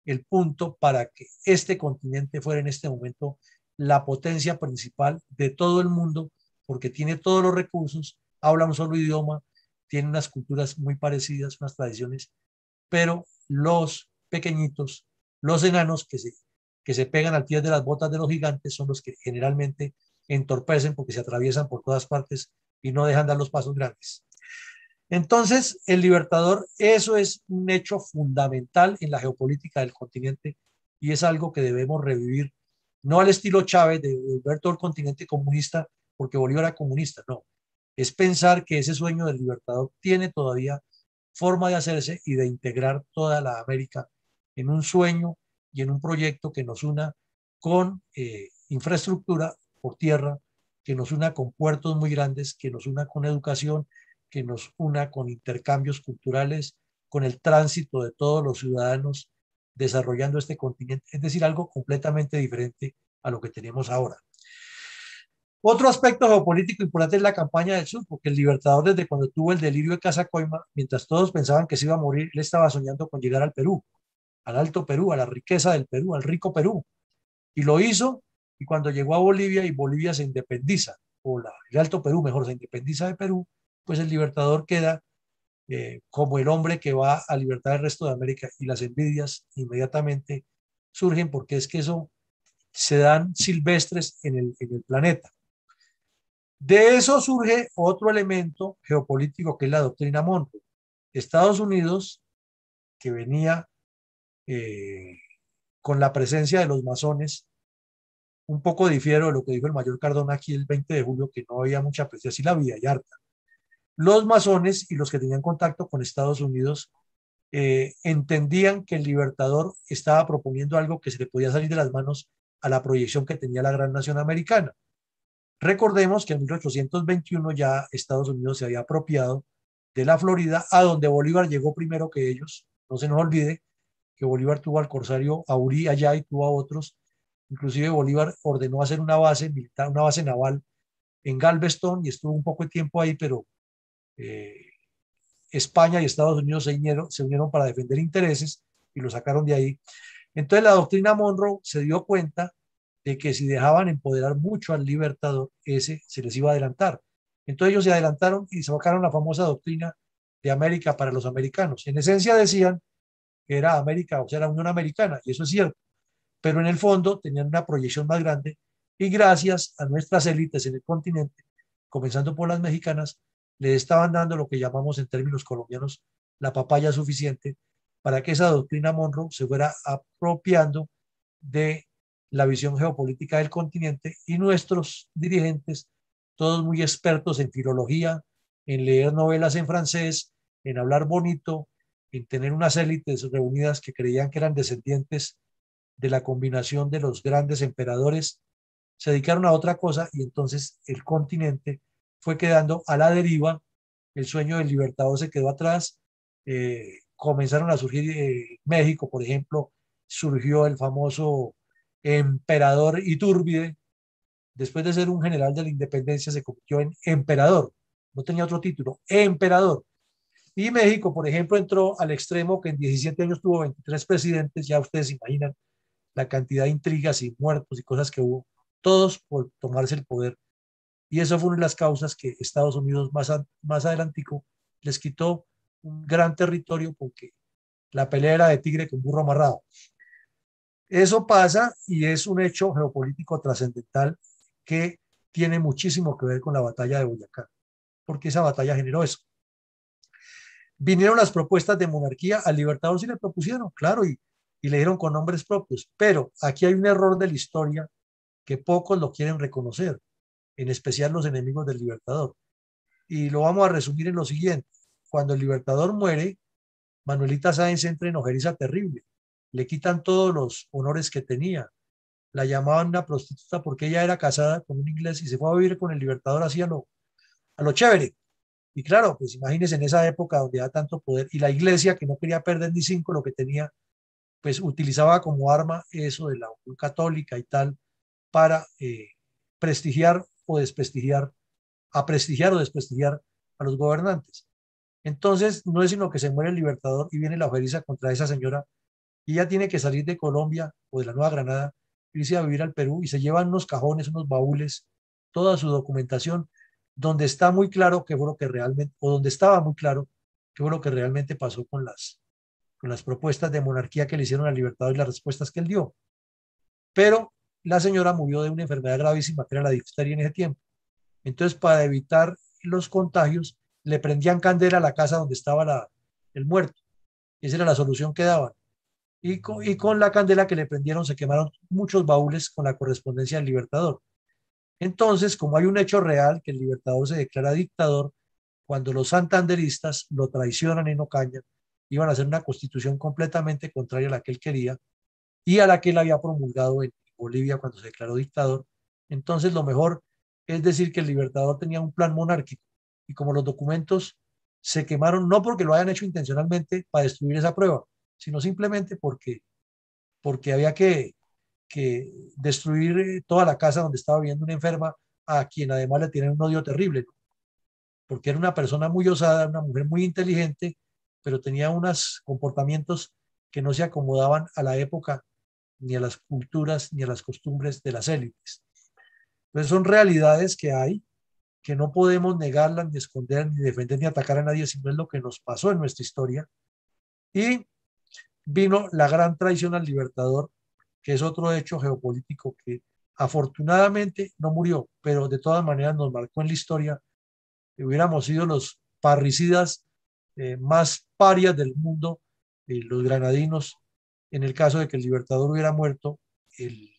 el punto para que este continente fuera en este momento la potencia principal de todo el mundo, porque tiene todos los recursos, habla un solo idioma, tiene unas culturas muy parecidas, unas tradiciones, pero los pequeñitos, los enanos que se pegan al pie de las botas de los gigantes son los que generalmente entorpecen porque se atraviesan por todas partes y no dejan dar los pasos grandes. Entonces, el Libertador, eso es un hecho fundamental en la geopolítica del continente y es algo que debemos revivir, no al estilo Chávez de volver todo el continente comunista porque Bolívar era comunista, no. Es pensar que ese sueño del Libertador tiene todavía forma de hacerse y de integrar toda la América en un sueño y en un proyecto que nos una con infraestructura por tierra, que nos una con puertos muy grandes, que nos una con educación, que nos una con intercambios culturales, con el tránsito de todos los ciudadanos desarrollando este continente, es decir, algo completamente diferente a lo que tenemos ahora. Otro aspecto geopolítico importante es la campaña del sur, porque el Libertador desde cuando tuvo el delirio de Casacoima, mientras todos pensaban que se iba a morir, él estaba soñando con llegar al Perú, al Alto Perú, a la riqueza del Perú, al rico Perú, y lo hizo, y cuando llegó a Bolivia y Bolivia se independiza, el Alto Perú mejor se independiza de Perú, pues el Libertador queda como el hombre que va a libertar el resto de América y las envidias inmediatamente surgen porque es que eso se dan silvestres en el planeta. De eso surge otro elemento geopolítico que es la doctrina Monroe. Estados Unidos, que venía con la presencia de los masones, un poco difiero de lo que dijo el mayor Cardona aquí el 20 de julio, que no había mucha presión, sí la había y harta. Los masones y los que tenían contacto con Estados Unidos entendían que el Libertador estaba proponiendo algo que se le podía salir de las manos a la proyección que tenía la gran nación americana. Recordemos que en 1821 ya Estados Unidos se había apropiado de la Florida, a donde Bolívar llegó primero que ellos. No se nos olvide que Bolívar tuvo al corsario Aurí allá y tuvo a otros. Inclusive Bolívar ordenó hacer una base militar, una base naval en Galveston y estuvo un poco de tiempo ahí, pero eh, España y Estados Unidos se unieron para defender intereses y lo sacaron de ahí. Entonces la doctrina Monroe se dio cuenta de que si dejaban empoderar mucho al Libertador, ese se les iba a adelantar. Entonces ellos se adelantaron y sacaron la famosa doctrina de América para los americanos. En esencia decían que era América, o sea, la Unión Americana, y eso es cierto, pero en el fondo tenían una proyección más grande y gracias a nuestras élites en el continente, comenzando por las mexicanas, le estaban dando lo que llamamos en términos colombianos la papaya suficiente para que esa doctrina Monroe se fuera apropiando de la visión geopolítica del continente y nuestros dirigentes, todos muy expertos en filología, en leer novelas en francés, en hablar bonito, en tener unas élites reunidas que creían que eran descendientes de la combinación de los grandes emperadores, se dedicaron a otra cosa y entonces el continente fue quedando a la deriva, el sueño del libertador se quedó atrás, comenzaron a surgir México, por ejemplo, surgió el famoso emperador Iturbide, después de ser un general de la independencia se convirtió en emperador, no tenía otro título, emperador. Y México, por ejemplo, entró al extremo que en 17 años tuvo 23 presidentes, ya ustedes imaginan la cantidad de intrigas y muertos y cosas que hubo, todos por tomarse el poder. Y eso fue una de las causas que Estados Unidos más adelantico les quitó un gran territorio porque la pelea era de tigre con burro amarrado. Eso pasa y es un hecho geopolítico trascendental que tiene muchísimo que ver con la batalla de Boyacá, porque esa batalla generó eso. Vinieron las propuestas de monarquía, al Libertador sí le propusieron, claro, y le dieron con nombres propios, pero aquí hay un error de la historia que pocos lo quieren reconocer, en especial los enemigos del Libertador. Y lo vamos a resumir en lo siguiente. Cuando el Libertador muere, Manuelita Sáenz entra en ojeriza terrible. Le quitan todos los honores que tenía. La llamaban una prostituta porque ella era casada con un inglés y se fue a vivir con el Libertador así a lo chévere. Y claro, pues imagínense en esa época donde había tanto poder y la iglesia que no quería perder ni cinco lo que tenía, pues utilizaba como arma eso de la Unión Católica y tal para prestigiar o desprestigiar, a prestigiar o desprestigiar a los gobernantes. Entonces, no es sino que se muere el Libertador y viene la ojeriza contra esa señora y ella tiene que salir de Colombia o de la Nueva Granada, irse a vivir al Perú y se llevan unos cajones, unos baúles, toda su documentación, donde está muy claro qué fue lo que realmente, o donde estaba muy claro qué fue lo que realmente pasó con las propuestas de monarquía que le hicieron al Libertador y las respuestas que él dio. Pero la señora murió de una enfermedad gravísima que era la difteria en ese tiempo. Entonces, para evitar los contagios, le prendían candela a la casa donde estaba el muerto. Esa era la solución que daban. Y con la candela que le prendieron se quemaron muchos baúles con la correspondencia del Libertador. Entonces, como hay un hecho real que el Libertador se declara dictador, cuando los santanderistas lo traicionan en Ocaña, iban a hacer una constitución completamente contraria a la que él quería y a la que él había promulgado en Bolivia cuando se declaró dictador. Entonces, lo mejor es decir que el Libertador tenía un plan monárquico y como los documentos se quemaron, no porque lo hayan hecho intencionalmente para destruir esa prueba, sino simplemente porque había que destruir toda la casa donde estaba viviendo una enferma a quien además le tienen un odio terrible, ¿no? Porque era una persona muy osada, una mujer muy inteligente, pero tenía unos comportamientos que no se acomodaban a la época, ni a las culturas, ni a las costumbres de las élites. Entonces son realidades que hay, que no podemos negarlas, ni esconder, ni defender, ni atacar a nadie, sino es lo que nos pasó en nuestra historia. Y vino la gran traición al Libertador, que es otro hecho geopolítico que afortunadamente no murió, pero de todas maneras nos marcó en la historia. Hubiéramos sido los parricidas más parias del mundo, los granadinos, en el caso de que el Libertador hubiera muerto, el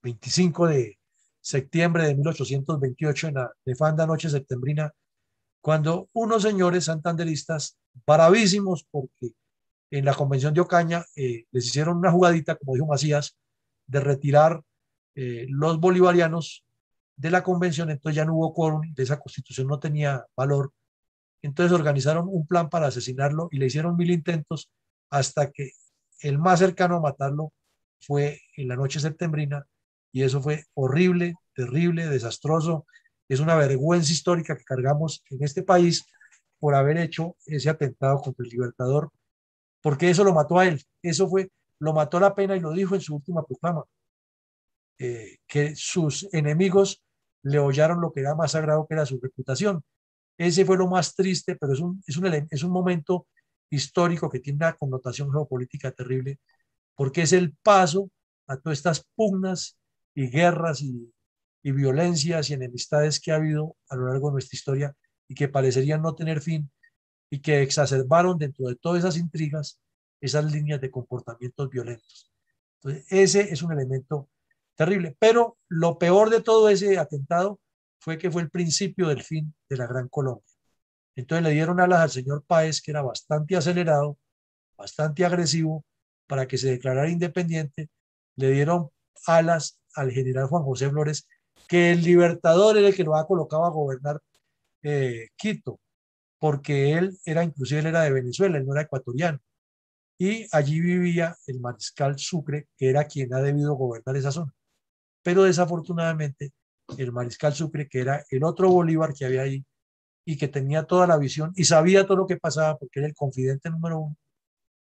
25 de septiembre de 1828, en la nefanda noche septembrina, cuando unos señores santanderistas, bravísimos porque en la convención de Ocaña les hicieron una jugadita, como dijo Macías, de retirar los bolivarianos de la convención, entonces ya no hubo quórum, de esa constitución no tenía valor, entonces organizaron un plan para asesinarlo y le hicieron 1000 intentos hasta que el más cercano a matarlo fue en la noche septembrina, y eso fue horrible, terrible, desastroso. Es una vergüenza histórica que cargamos en este país por haber hecho ese atentado contra el Libertador, porque eso lo mató a él, eso fue, lo mató la pena y lo dijo en su última proclama, que sus enemigos le hollaron lo que era más sagrado, que era su reputación. Ese fue lo más triste, pero es un momento histórico que tiene una connotación geopolítica terrible, porque es el paso a todas estas pugnas y guerras y violencias y enemistades que ha habido a lo largo de nuestra historia y que parecerían no tener fin y que exacerbaron dentro de todas esas intrigas esas líneas de comportamientos violentos. Entonces, ese es un elemento terrible, pero lo peor de todo ese atentado fue que fue el principio del fin de la Gran Colombia. Entonces le dieron alas al señor Páez, que era bastante acelerado, bastante agresivo, para que se declarara independiente. Le dieron alas al general Juan José Flores, que el Libertador era el que lo ha colocado a gobernar Quito, porque inclusive él era de Venezuela, él no era ecuatoriano. Y allí vivía el mariscal Sucre, que era quien ha debido gobernar esa zona. Pero desafortunadamente, el mariscal Sucre, que era el otro Bolívar que había ahí y que tenía toda la visión y sabía todo lo que pasaba porque era el confidente número uno,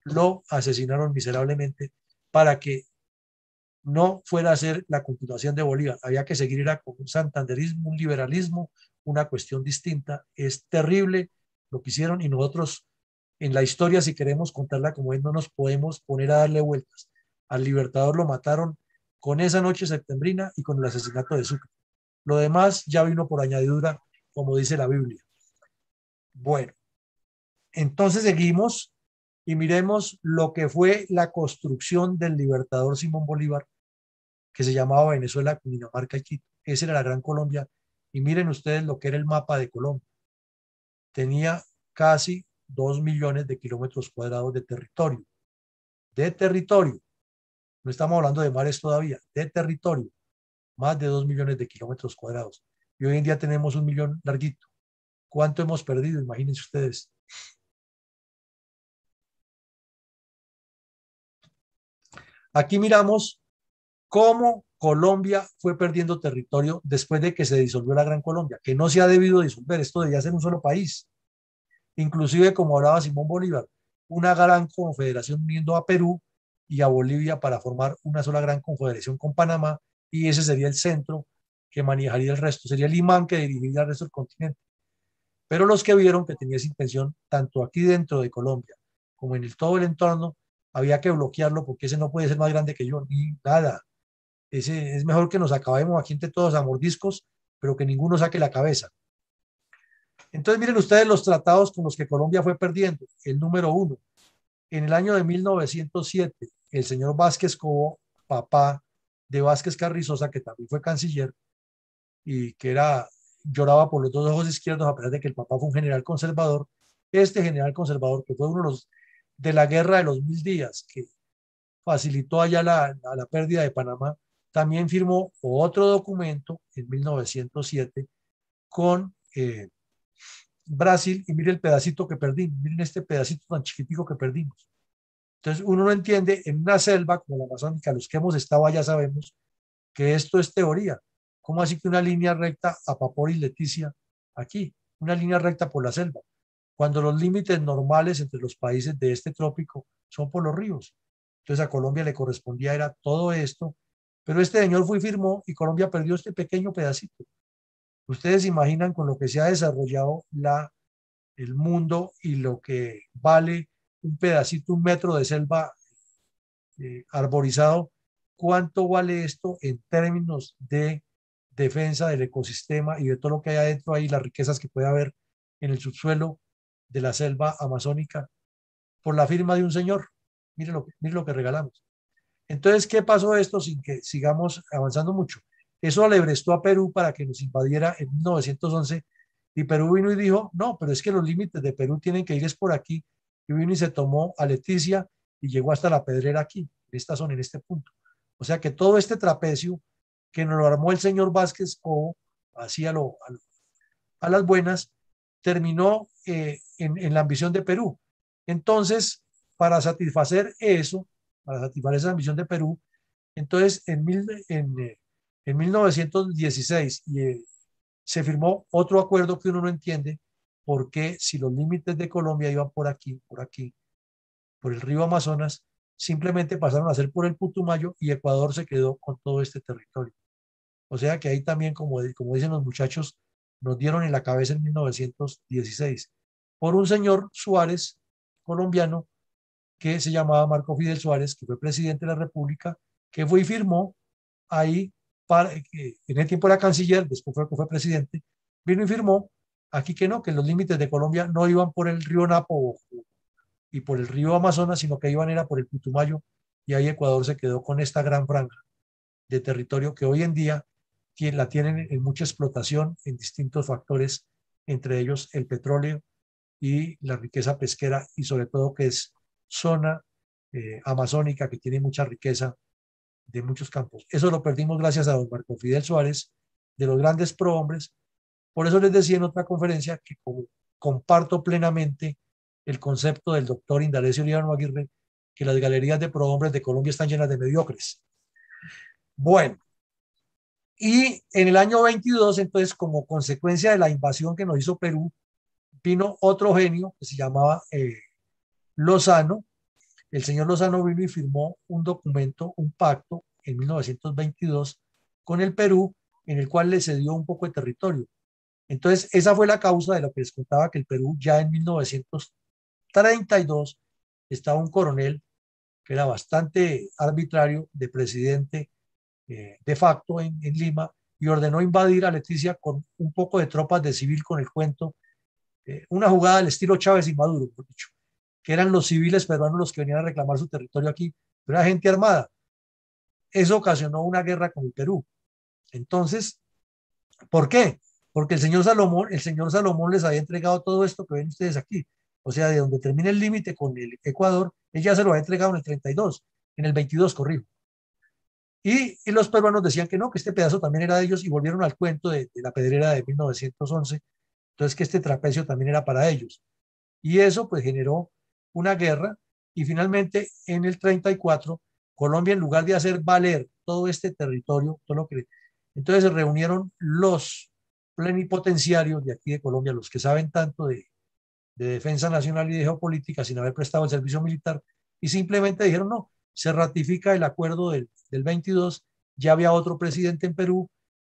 lo asesinaron miserablemente para que no fuera a ser la continuación de Bolívar. Había que seguir, era con un santanderismo, un liberalismo, una cuestión distinta. Es terrible lo que hicieron y nosotros en la historia, si queremos contarla como es, no nos podemos poner a darle vueltas. Al Libertador lo mataron con esa noche septembrina y con el asesinato de Sucre. Lo demás ya vino por añadidura, como dice la Biblia. Bueno, entonces seguimos y miremos lo que fue la construcción del Libertador Simón Bolívar, que se llamaba Venezuela, Cundinamarca y Quito. Esa era la Gran Colombia. Y miren ustedes lo que era el mapa de Colombia. Tenía casi 2 millones de kilómetros cuadrados de territorio. De territorio. No estamos hablando de mares todavía. De territorio. Más de 2 millones de kilómetros cuadrados. Y hoy en día tenemos 1 millón larguito. ¿Cuánto hemos perdido? Imagínense ustedes. Aquí miramos cómo Colombia fue perdiendo territorio después de que se disolvió la Gran Colombia, que no se ha debido disolver, esto debía ser un solo país. Inclusive, como hablaba Simón Bolívar, una gran confederación uniendo a Perú y a Bolivia para formar una sola gran confederación con Panamá, y ese sería el centro que manejaría el resto, sería el imán que dirigiría el resto del continente. Pero los que vieron que tenía esa intención, tanto aquí dentro de Colombia como en todo el entorno, había que bloquearlo porque ese no puede ser más grande que yo, ni nada. Ese, es mejor que nos acabemos aquí entre todos a mordiscos, pero que ninguno saque la cabeza. Entonces miren ustedes los tratados con los que Colombia fue perdiendo. El número uno, en el año de 1907, el señor Vázquez Cobo, papá de Vázquez Carrizosa, que también fue canciller y que lloraba por los dos ojos izquierdos a pesar de que el papá fue un general conservador. Este general conservador, que fue uno de la guerra de los 1000 días, que facilitó allá la pérdida de Panamá, también firmó otro documento en 1907 con Brasil, y mire el pedacito que perdimos, miren este pedacito tan chiquitico que perdimos. Entonces uno no entiende, en una selva como la amazónica, los que hemos estado allá sabemos que esto es teoría. ¿Cómo así que una línea recta a Papor y Leticia aquí? Una línea recta por la selva, cuando los límites normales entre los países de este trópico son por los ríos. Entonces a Colombia le correspondía era todo esto, pero este señor fue y firmó y Colombia perdió este pequeño pedacito. Ustedes imaginan con lo que se ha desarrollado el mundo y lo que vale un pedacito, un metro de selva arborizado, ¿cuánto vale esto en términos de defensa del ecosistema y de todo lo que hay adentro ahí, las riquezas que puede haber en el subsuelo de la selva amazónica por la firma de un señor? Mire lo que regalamos. Entonces, ¿qué pasó esto sin que sigamos avanzando mucho? Eso alebrestó a Perú para que nos invadiera en 1911 y Perú vino y dijo, no, pero es que los límites de Perú tienen que ir es por aquí. Y vino y se tomó a Leticia y llegó hasta la Pedrera aquí, en esta zona, en este punto. O sea que todo este trapecio que nos lo armó el señor Vázquez Cobo, así a las buenas, terminó en la ambición de Perú. Entonces, para satisfacer eso, para satisfacer esa ambición de Perú, entonces en 1916 se firmó otro acuerdo que uno no entiende, porque si los límites de Colombia iban por aquí, por el río Amazonas, simplemente pasaron a ser por el Putumayo y Ecuador se quedó con todo este territorio. O sea que ahí también, como dicen los muchachos, nos dieron en la cabeza en 1916 por un señor Suárez, colombiano, que se llamaba Marco Fidel Suárez, que fue presidente de la República, que fue y firmó ahí, que en el tiempo era canciller, después fue presidente, vino y firmó aquí que no, que los límites de Colombia no iban por el río Napo y por el río Amazonas, sino que iban era por el Putumayo, y ahí Ecuador se quedó con esta gran franja de territorio que hoy en día la tienen en mucha explotación en distintos factores, entre ellos el petróleo y la riqueza pesquera y sobre todo que es zona amazónica que tiene mucha riqueza de muchos campos. Eso lo perdimos gracias a don Marco Fidel Suárez, de los grandes prohombres. Por eso les decía en otra conferencia que comparto plenamente el concepto del doctor Indalecio Líbano Aguirre, que las galerías de prohombres de Colombia están llenas de mediocres. Bueno, y en el año 22, entonces, como consecuencia de la invasión que nos hizo Perú, vino otro genio que se llamaba Lozano. El señor Lozano vino y firmó un documento, un pacto en 1922 con el Perú, en el cual le cedió un poco de territorio. Entonces, esa fue la causa de lo que les contaba, que el Perú ya en 1932 estaba un coronel que era bastante arbitrario de presidente de facto en Lima y ordenó invadir a Leticia con un poco de tropas de civil con el cuento, una jugada del estilo Chávez y Maduro, por dicho, que eran los civiles peruanos los que venían a reclamar su territorio aquí, pero era gente armada. Eso ocasionó una guerra con el Perú. Entonces, ¿por qué? Porque el señor Salomón les había entregado todo esto que ven ustedes aquí. O sea, de donde termina el límite con el Ecuador, él ya se lo había entregado en el 32, en el 22, corrijo. Y los peruanos decían que no, que este pedazo también era de ellos y volvieron al cuento de la pedrera de 1911, entonces que este trapecio también era para ellos. Y eso pues generó una guerra y finalmente en el 34 Colombia en lugar de hacer valer todo este territorio, todo lo que, entonces se reunieron los plenipotenciarios de aquí de Colombia, los que saben tanto de defensa nacional y de geopolítica sin haber prestado el servicio militar y simplemente dijeron no, se ratifica el acuerdo del 22, ya había otro presidente en Perú,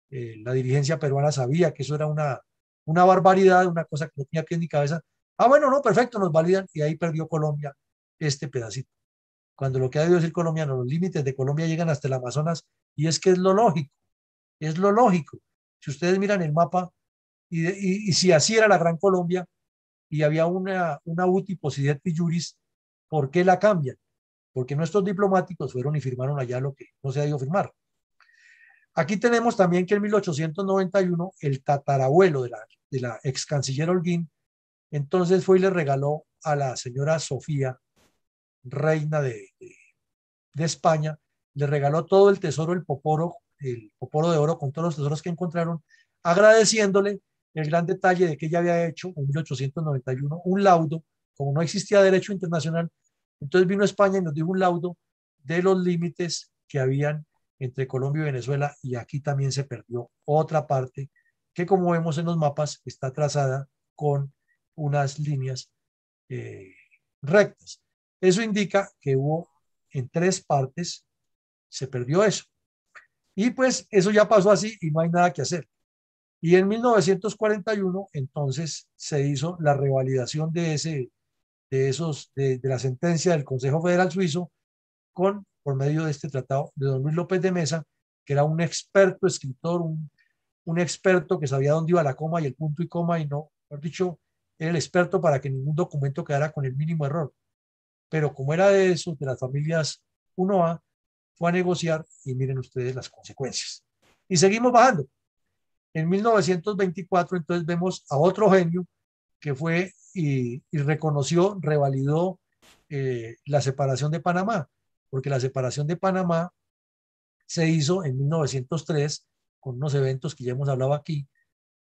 la dirigencia peruana sabía que eso era una barbaridad, una cosa que no tenía pie ni cabeza. Ah, bueno, no, perfecto, nos validan y ahí perdió Colombia este pedacito. Cuando lo que ha debido decir colombiano, los límites de Colombia llegan hasta el Amazonas y es que es lo lógico, es lo lógico. Si ustedes miran el mapa y si así era la Gran Colombia y había una uti possidetis juris, ¿por qué la cambian? Porque nuestros diplomáticos fueron y firmaron allá lo que no se ha ido a firmar. Aquí tenemos también que en 1891 el tatarabuelo de la ex canciller Holguín, entonces fue y le regaló a la señora Sofía, reina de España, le regaló todo el tesoro, el poporo de oro con todos los tesoros que encontraron, agradeciéndole el gran detalle de que ella había hecho en 1891 un laudo, como no existía derecho internacional, entonces vino a España y nos dio un laudo de los límites que habían entre Colombia y Venezuela y aquí también se perdió otra parte que como vemos en los mapas está trazada con unas líneas eh, rectas. Eso indica que hubo en tres partes, se perdió eso. Y pues eso ya pasó así y no hay nada que hacer. Y en 1941 entonces se hizo la revalidación de la sentencia del Consejo Federal Suizo por medio de este tratado de don Luis López de Mesa, que era un experto escritor, un experto que sabía dónde iba la coma y el punto y coma y no, mejor dicho, era el experto para que ningún documento quedara con el mínimo error. Pero como era de eso, de las familias 1A, fue a negociar y miren ustedes las consecuencias. Y seguimos bajando. En 1924 entonces vemos a otro genio que fue y reconoció, revalidó la separación de Panamá, porque la separación de Panamá se hizo en 1903 con unos eventos que ya hemos hablado aquí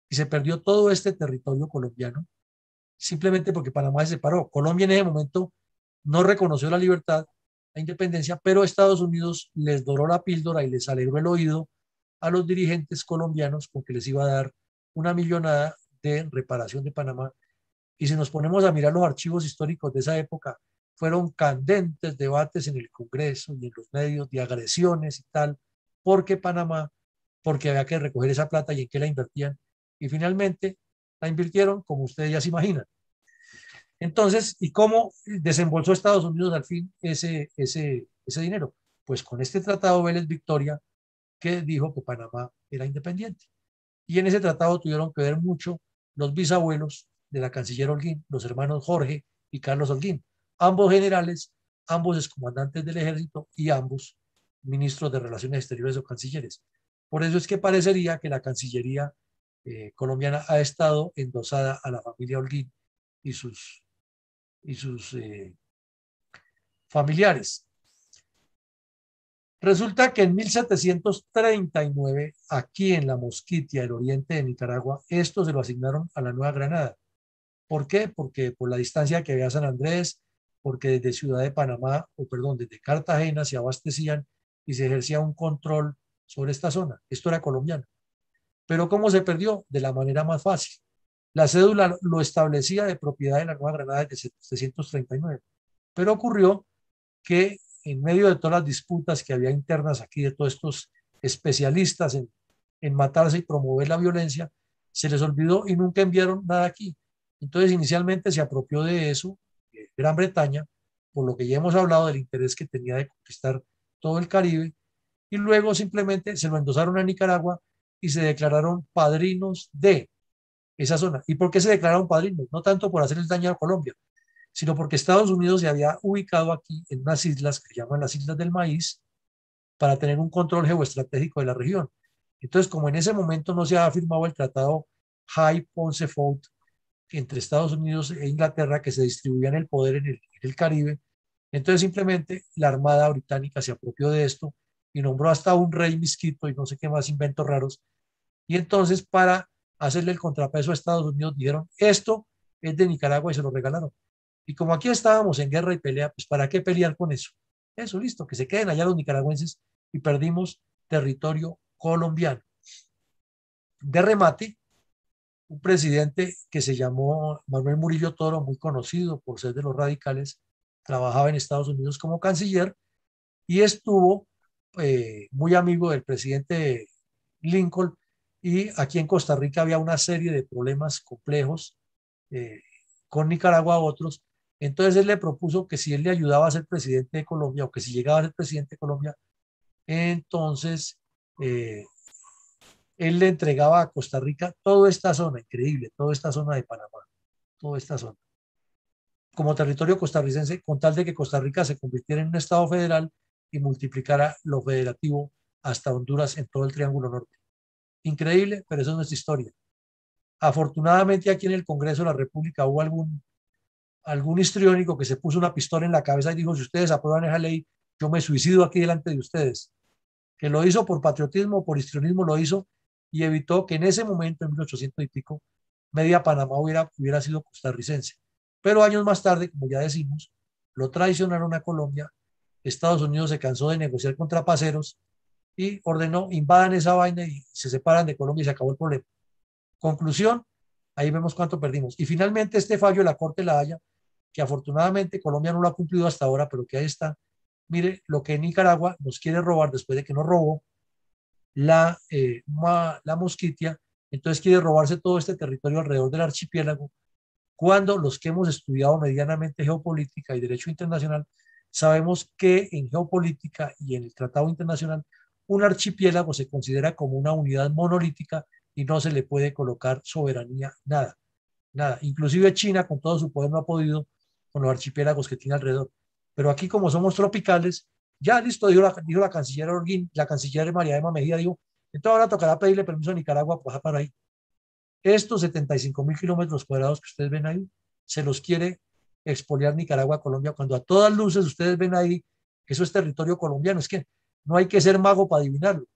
y se perdió todo este territorio colombiano simplemente porque Panamá se separó. Colombia en ese momento no reconoció la libertad, la independencia, pero Estados Unidos les doró la píldora y les alegró el oído a los dirigentes colombianos con que les iba a dar una millonada de reparación de Panamá. Y si nos ponemos a mirar los archivos históricos de esa época, fueron candentes debates en el Congreso y en los medios de agresiones y tal, porque Panamá, porque había que recoger esa plata y en qué la invertían. Y finalmente la invirtieron como ustedes ya se imaginan. Entonces, ¿y cómo desembolsó Estados Unidos al fin ese dinero? Pues con este tratado Vélez-Victoria que dijo que Panamá era independiente. Y en ese tratado tuvieron que ver mucho los bisabuelos de la canciller Holguín, los hermanos Jorge y Carlos Holguín, ambos generales, ambos excomandantes del ejército y ambos ministros de Relaciones Exteriores o cancilleres. Por eso es que parecería que la Cancillería colombiana ha estado endosada a la familia Holguín y sus familiares. Resulta que en 1739, aquí en la Mosquitia, el oriente de Nicaragua, esto se lo asignaron a la Nueva Granada. ¿Por qué? Porque por la distancia que había San Andrés, porque desde Ciudad de Panamá, o perdón, desde Cartagena se abastecían y se ejercía un control sobre esta zona. Esto era colombiano. Pero ¿cómo se perdió? De la manera más fácil. La cédula lo establecía de propiedad de la Nueva Granada desde 1739. Pero ocurrió que en medio de todas las disputas que había internas aquí de todos estos especialistas en matarse y promover la violencia, se les olvidó y nunca enviaron nada aquí. Entonces inicialmente se apropió de eso Gran Bretaña, por lo que ya hemos hablado del interés que tenía de conquistar todo el Caribe, y luego simplemente se lo endosaron a Nicaragua y se declararon padrinos de esa zona. ¿Y por qué se declararon padrinos? No tanto por hacer el daño a Colombia, sino porque Estados Unidos se había ubicado aquí en unas islas que se llaman las Islas del Maíz para tener un control geoestratégico de la región. Entonces, como en ese momento no se había firmado el tratado Hay-Ponce-Fout entre Estados Unidos e Inglaterra, que se distribuían el poder en el Caribe, entonces simplemente la Armada Británica se apropió de esto y nombró hasta un rey misquito y no sé qué más inventos raros. Y entonces para hacerle el contrapeso a Estados Unidos dijeron, esto es de Nicaragua y se lo regalaron. Y como aquí estábamos en guerra y pelea, pues ¿para qué pelear con eso? Eso, listo, que se queden allá los nicaragüenses y perdimos territorio colombiano. De remate, un presidente que se llamó Manuel Murillo Toro, muy conocido por ser de los radicales, trabajaba en Estados Unidos como canciller y estuvo muy amigo del presidente Lincoln, y aquí en Costa Rica había una serie de problemas complejos con Nicaragua a otros. Entonces él le propuso que si él le ayudaba a ser presidente de Colombia o que si llegaba a ser presidente de Colombia, entonces él le entregaba a Costa Rica toda esta zona, increíble, toda esta zona de Panamá, toda esta zona, como territorio costarricense, con tal de que Costa Rica se convirtiera en un estado federal y multiplicara lo federativo hasta Honduras en todo el Triángulo Norte. Increíble, pero eso es nuestra historia. Afortunadamente aquí en el Congreso de la República hubo algún histriónico que se puso una pistola en la cabeza y dijo, si ustedes aprueban esa ley, yo me suicido aquí delante de ustedes. Que lo hizo por patriotismo, por histrionismo lo hizo, y evitó que en ese momento, en 1800 y pico, media Panamá hubiera sido costarricense. Pero años más tarde, como ya decimos, lo traicionaron a Colombia. Estados Unidos se cansó de negociar con trapaceros y ordenó, invadan esa vaina y se separan de Colombia y se acabó el problema. Conclusión, ahí vemos cuánto perdimos. Y finalmente este fallo de la Corte de la Haya, que afortunadamente Colombia no lo ha cumplido hasta ahora, pero que ahí está. Mire lo que Nicaragua nos quiere robar después de que nos robó la Mosquitia, entonces quiere robarse todo este territorio alrededor del archipiélago, cuando los que hemos estudiado medianamente geopolítica y derecho internacional sabemos que en geopolítica y en el tratado internacional un archipiélago se considera como una unidad monolítica y no se le puede colocar soberanía, nada, nada. Inclusive China con todo su poder no ha podido con los archipiélagos que tiene alrededor. Pero aquí como somos tropicales, Ya, listo, dijo la canciller Orguín, la canciller María Emma Mejía, dijo, entonces ahora tocará pedirle permiso a Nicaragua para pasar para ahí. Estos 75.000 kilómetros cuadrados que ustedes ven ahí, se los quiere expoliar Nicaragua a Colombia, cuando a todas luces ustedes ven ahí que eso es territorio colombiano. Es que no hay que ser mago para adivinarlo.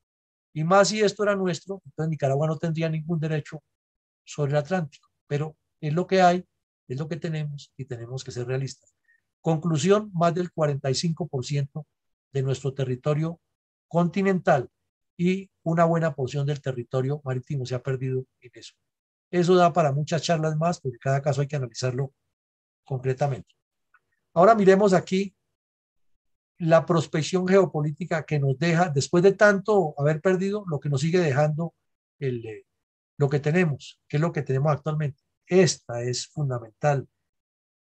Y más si esto era nuestro, entonces Nicaragua no tendría ningún derecho sobre el Atlántico. Pero es lo que hay, es lo que tenemos y tenemos que ser realistas. Conclusión, más del 45% de nuestro territorio continental y una buena porción del territorio marítimo se ha perdido en eso. Eso da para muchas charlas más, porque cada caso hay que analizarlo concretamente. Ahora miremos aquí la prospección geopolítica que nos deja, después de tanto haber perdido, lo que nos sigue dejando lo que tenemos, que es lo que tenemos actualmente. Esta es fundamental,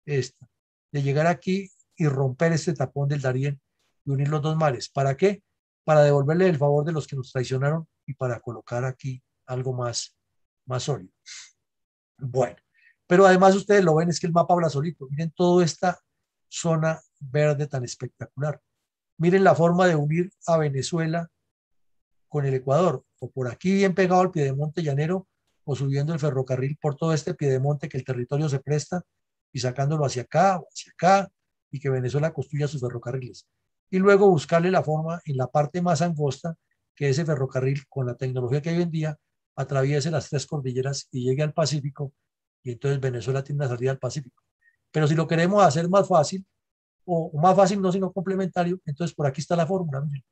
esta, de llegar aquí y romper este tapón del Darién y unir los dos mares. ¿Para qué? Para devolverle el favor de los que nos traicionaron y para colocar aquí algo más sólido. Bueno, pero además ustedes lo ven, es que el mapa habla solito. Miren toda esta zona verde tan espectacular. Miren la forma de unir a Venezuela con el Ecuador, o por aquí bien pegado al piedemonte llanero, o subiendo el ferrocarril por todo este piedemonte que el territorio se presta y sacándolo hacia acá o hacia acá, y que Venezuela construya sus ferrocarriles. Y luego buscarle la forma en la parte más angosta que ese ferrocarril, con la tecnología que hay hoy en día, atraviese las tres cordilleras y llegue al Pacífico, y entonces Venezuela tiene una salida al Pacífico. Pero si lo queremos hacer más fácil, o más fácil no, sino complementario, entonces por aquí está la fórmula, miren.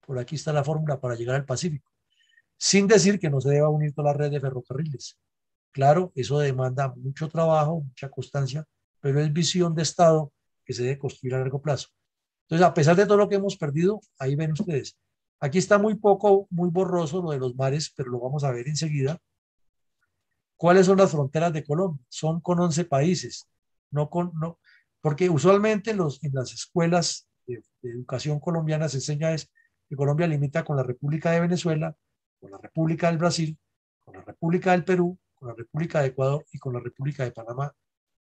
Por aquí está la fórmula para llegar al Pacífico, sin decir que no se deba unir toda la red de ferrocarriles. Claro, eso demanda mucho trabajo, mucha constancia, pero es visión de Estado que se debe construir a largo plazo. Entonces, a pesar de todo lo que hemos perdido, ahí ven ustedes. Aquí está muy borroso lo de los mares, pero lo vamos a ver enseguida. ¿Cuáles son las fronteras de Colombia? Son con 11 países, no, porque usualmente en las escuelas de educación colombiana se enseña es que Colombia limita con la República de Venezuela, con la República del Brasil, con la República del Perú, con la República de Ecuador y con la República de Panamá,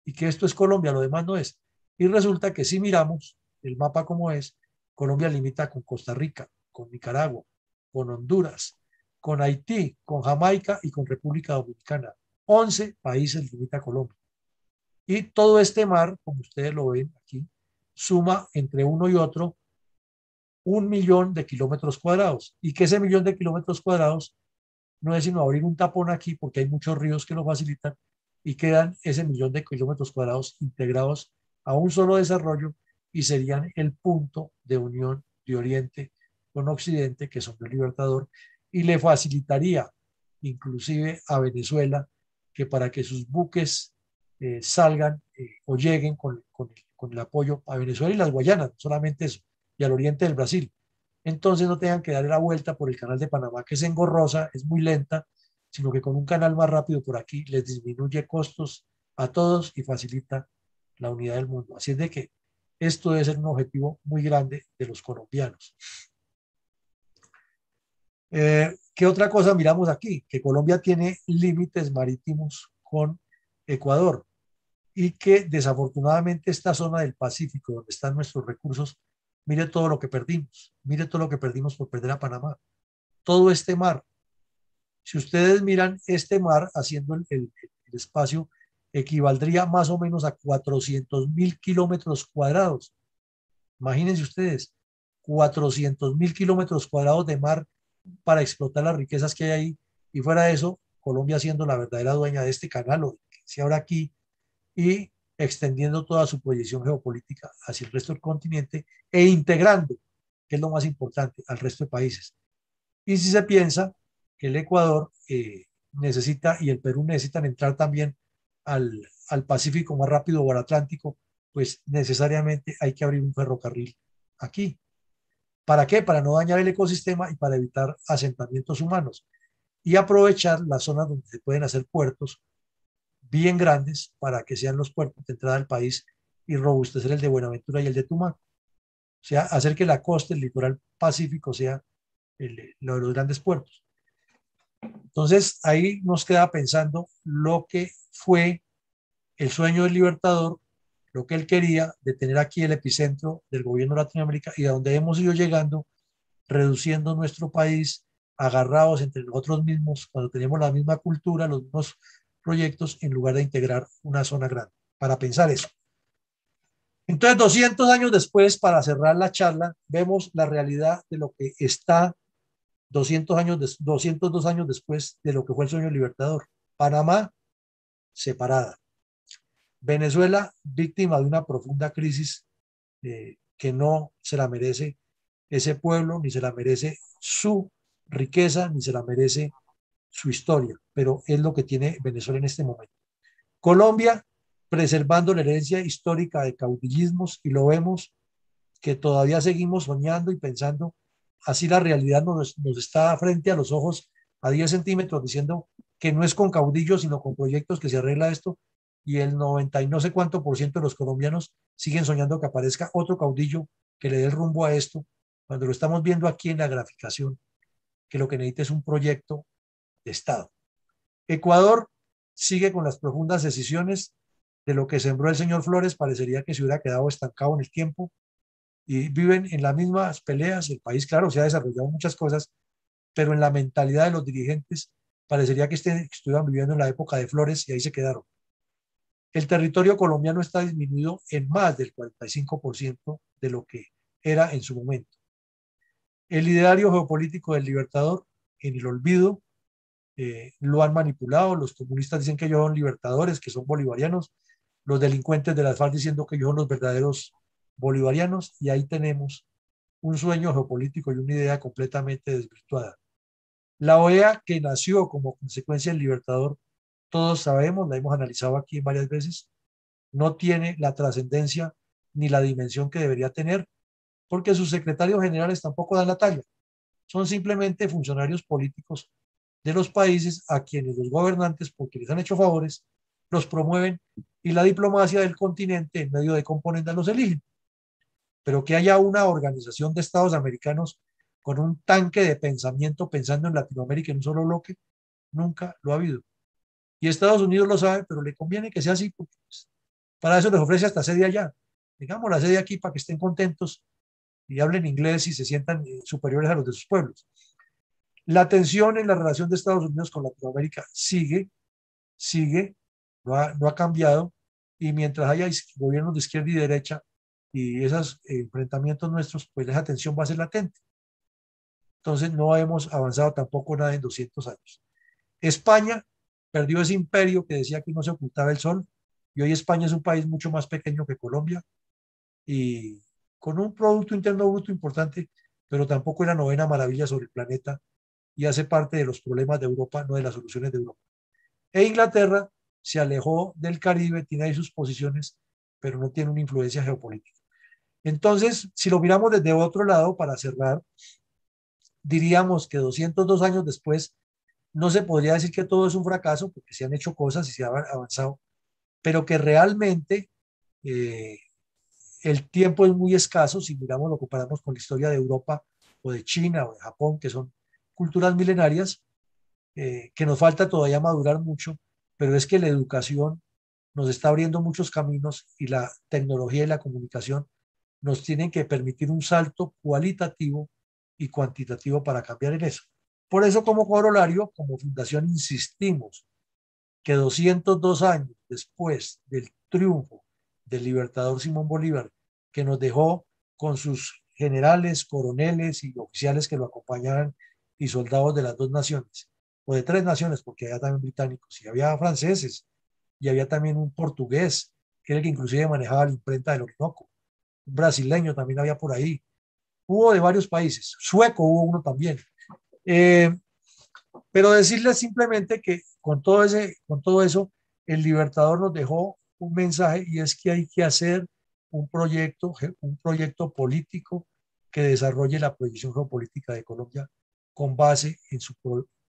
y que esto es Colombia, lo demás no es. Y resulta que si miramos el mapa como es, Colombia limita con Costa Rica, con Nicaragua, con Honduras, con Haití, con Jamaica y con República Dominicana. 11 países limita Colombia. Y todo este mar, como ustedes lo ven aquí, suma entre uno y otro 1.000.000 de kilómetros cuadrados. Y que ese 1.000.000 de kilómetros cuadrados no es sino abrir un tapón aquí, porque hay muchos ríos que lo facilitan, y quedan ese 1.000.000 de kilómetros cuadrados integrados a un solo desarrollo y serían el punto de unión de Oriente con Occidente, que son el Libertador, y le facilitaría inclusive a Venezuela que para que sus buques salgan o lleguen con el apoyo a Venezuela y las Guayanas, no solamente eso, y al oriente del Brasil. Entonces no tengan que darle la vuelta por el canal de Panamá, que es engorrosa, es muy lenta, sino que con un canal más rápido por aquí les disminuye costos a todos y facilita la unidad del mundo. Así es de que esto debe ser un objetivo muy grande de los colombianos. ¿Qué otra cosa miramos aquí? Que Colombia tiene límites marítimos con Ecuador y que desafortunadamente esta zona del Pacífico, donde están nuestros recursos, mire todo lo que perdimos, mire todo lo que perdimos por perder a Panamá. Todo este mar, si ustedes miran este mar haciendo el espacio, equivaldría más o menos a 400.000 kilómetros cuadrados. Imagínense ustedes, 400.000 kilómetros cuadrados de mar para explotar las riquezas que hay ahí. Y fuera de eso, Colombia siendo la verdadera dueña de este canal, o que se abre aquí, y extendiendo toda su proyección geopolítica hacia el resto del continente e integrando, que es lo más importante, al resto de países. Y si se piensa que el Ecuador necesita y el Perú necesitan entrar también al Pacífico más rápido o al Atlántico, pues necesariamente hay que abrir un ferrocarril aquí. ¿Para qué? Para no dañar el ecosistema y para evitar asentamientos humanos y aprovechar las zonas donde se pueden hacer puertos bien grandes para que sean los puertos de entrada al país y robustecer el de Buenaventura y el de Tumaco. O sea, hacer que la costa, el litoral pacífico sea lo de los grandes puertos. Entonces, ahí nos queda pensando lo que fue el sueño del Libertador, lo que él quería de tener aquí el epicentro del gobierno de Latinoamérica y a donde hemos ido llegando, reduciendo nuestro país, agarrados entre nosotros mismos, cuando tenemos la misma cultura, los mismos proyectos, en lugar de integrar una zona grande, para pensar eso. Entonces, 200 años después, para cerrar la charla, vemos la realidad de lo que está 202 años después de lo que fue el sueño libertador. Panamá, separada. Venezuela, víctima de una profunda crisis que no se la merece ese pueblo, ni se la merece su riqueza, ni se la merece su historia, pero es lo que tiene Venezuela en este momento. Colombia, preservando la herencia histórica de caudillismos, y lo vemos que todavía seguimos soñando y pensando, así la realidad nos está frente a los ojos a 10 centímetros diciendo que no es con caudillos, sino con proyectos que se arregla esto, y el 90 y no sé cuánto por ciento de los colombianos siguen soñando que aparezca otro caudillo que le dé el rumbo a esto, cuando lo estamos viendo aquí en la graficación, que lo que necesita es un proyecto de Estado. Ecuador sigue con las profundas decisiones de lo que sembró el señor Flores, parecería que se hubiera quedado estancado en el tiempo, y viven en las mismas peleas. El país, claro, se ha desarrollado muchas cosas, pero en la mentalidad de los dirigentes parecería que estuvieran viviendo en la época de Flores y ahí se quedaron. El territorio colombiano está disminuido en más del 45% de lo que era en su momento. El ideario geopolítico del Libertador, en el olvido, lo han manipulado. Los comunistas dicen que ellos son libertadores, que son bolivarianos. Los delincuentes de las FARC diciendo que ellos son los verdaderos bolivarianos. Y ahí tenemos un sueño geopolítico y una idea completamente desvirtuada. La OEA, que nació como consecuencia del Libertador, todos sabemos, la hemos analizado aquí varias veces, no tiene la trascendencia ni la dimensión que debería tener, porque sus secretarios generales tampoco dan la talla. Son simplemente funcionarios políticos de los países a quienes los gobernantes, porque les han hecho favores, los promueven, y la diplomacia del continente en medio de componentes los eligen. Pero que haya una organización de estados americanos con un tanque de pensamiento pensando en Latinoamérica en un solo bloque, nunca lo ha habido. Y Estados Unidos lo sabe, pero le conviene que sea así, porque pues, para eso les ofrece hasta sede allá. Digamos la sede aquí para que estén contentos y hablen inglés y se sientan superiores a los de sus pueblos. La tensión en la relación de Estados Unidos con Latinoamérica sigue, no ha cambiado, y mientras haya gobiernos de izquierda y derecha y esos enfrentamientos nuestros, pues esa tensión va a ser latente. Entonces no hemos avanzado tampoco nada en 200 años. España perdió ese imperio que decía que no se ocultaba el sol, y hoy España es un país mucho más pequeño que Colombia y con un Producto Interno Bruto importante, pero tampoco es la novena maravilla sobre el planeta y hace parte de los problemas de Europa, no de las soluciones de Europa. E Inglaterra se alejó del Caribe, tiene ahí sus posiciones, pero no tiene una influencia geopolítica. Entonces, si lo miramos desde otro lado, para cerrar, diríamos que 202 años después, no se podría decir que todo es un fracaso, porque se han hecho cosas y se ha avanzado, pero que realmente el tiempo es muy escaso si miramos, lo comparamos con la historia de Europa o de China o de Japón, que son culturas milenarias, que nos falta todavía madurar mucho, pero es que la educación nos está abriendo muchos caminos y la tecnología y la comunicación nos tienen que permitir un salto cualitativo y cuantitativo para cambiar en eso. Por eso, como corolario, como fundación, insistimos que 202 años después del triunfo del libertador Simón Bolívar, que nos dejó con sus generales, coroneles y oficiales que lo acompañaban y soldados de las dos naciones, o de tres naciones, porque había también británicos y había franceses y había también un portugués, que era el que inclusive manejaba la imprenta del Orinoco, un brasileño también había por ahí, hubo de varios países, sueco hubo uno también. Pero decirles simplemente que con todo eso, el Libertador nos dejó un mensaje, y es que hay que hacer un proyecto político que desarrolle la proyección geopolítica de Colombia con base en su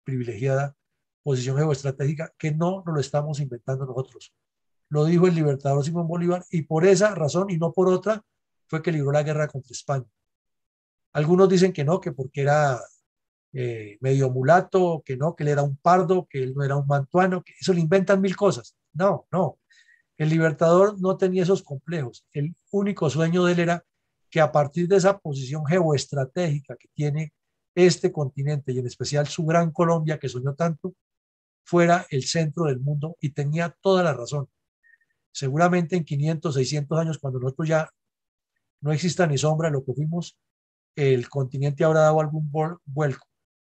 privilegiada posición geoestratégica, que no nos lo estamos inventando nosotros. Lo dijo el Libertador Simón Bolívar, y por esa razón y no por otra fue que libró la guerra contra España. Algunos dicen que no, que porque era medio mulato, que no, que él era un pardo, que él no era un mantuano, que eso le inventan mil cosas. No, no. El Libertador no tenía esos complejos. El único sueño de él era que a partir de esa posición geoestratégica que tiene este continente y en especial su gran Colombia que soñó tanto, fuera el centro del mundo y tenía toda la razón. Seguramente en 500, 600 años, cuando nosotros ya no exista ni sombra de lo que fuimos, el continente habrá dado algún vuelco.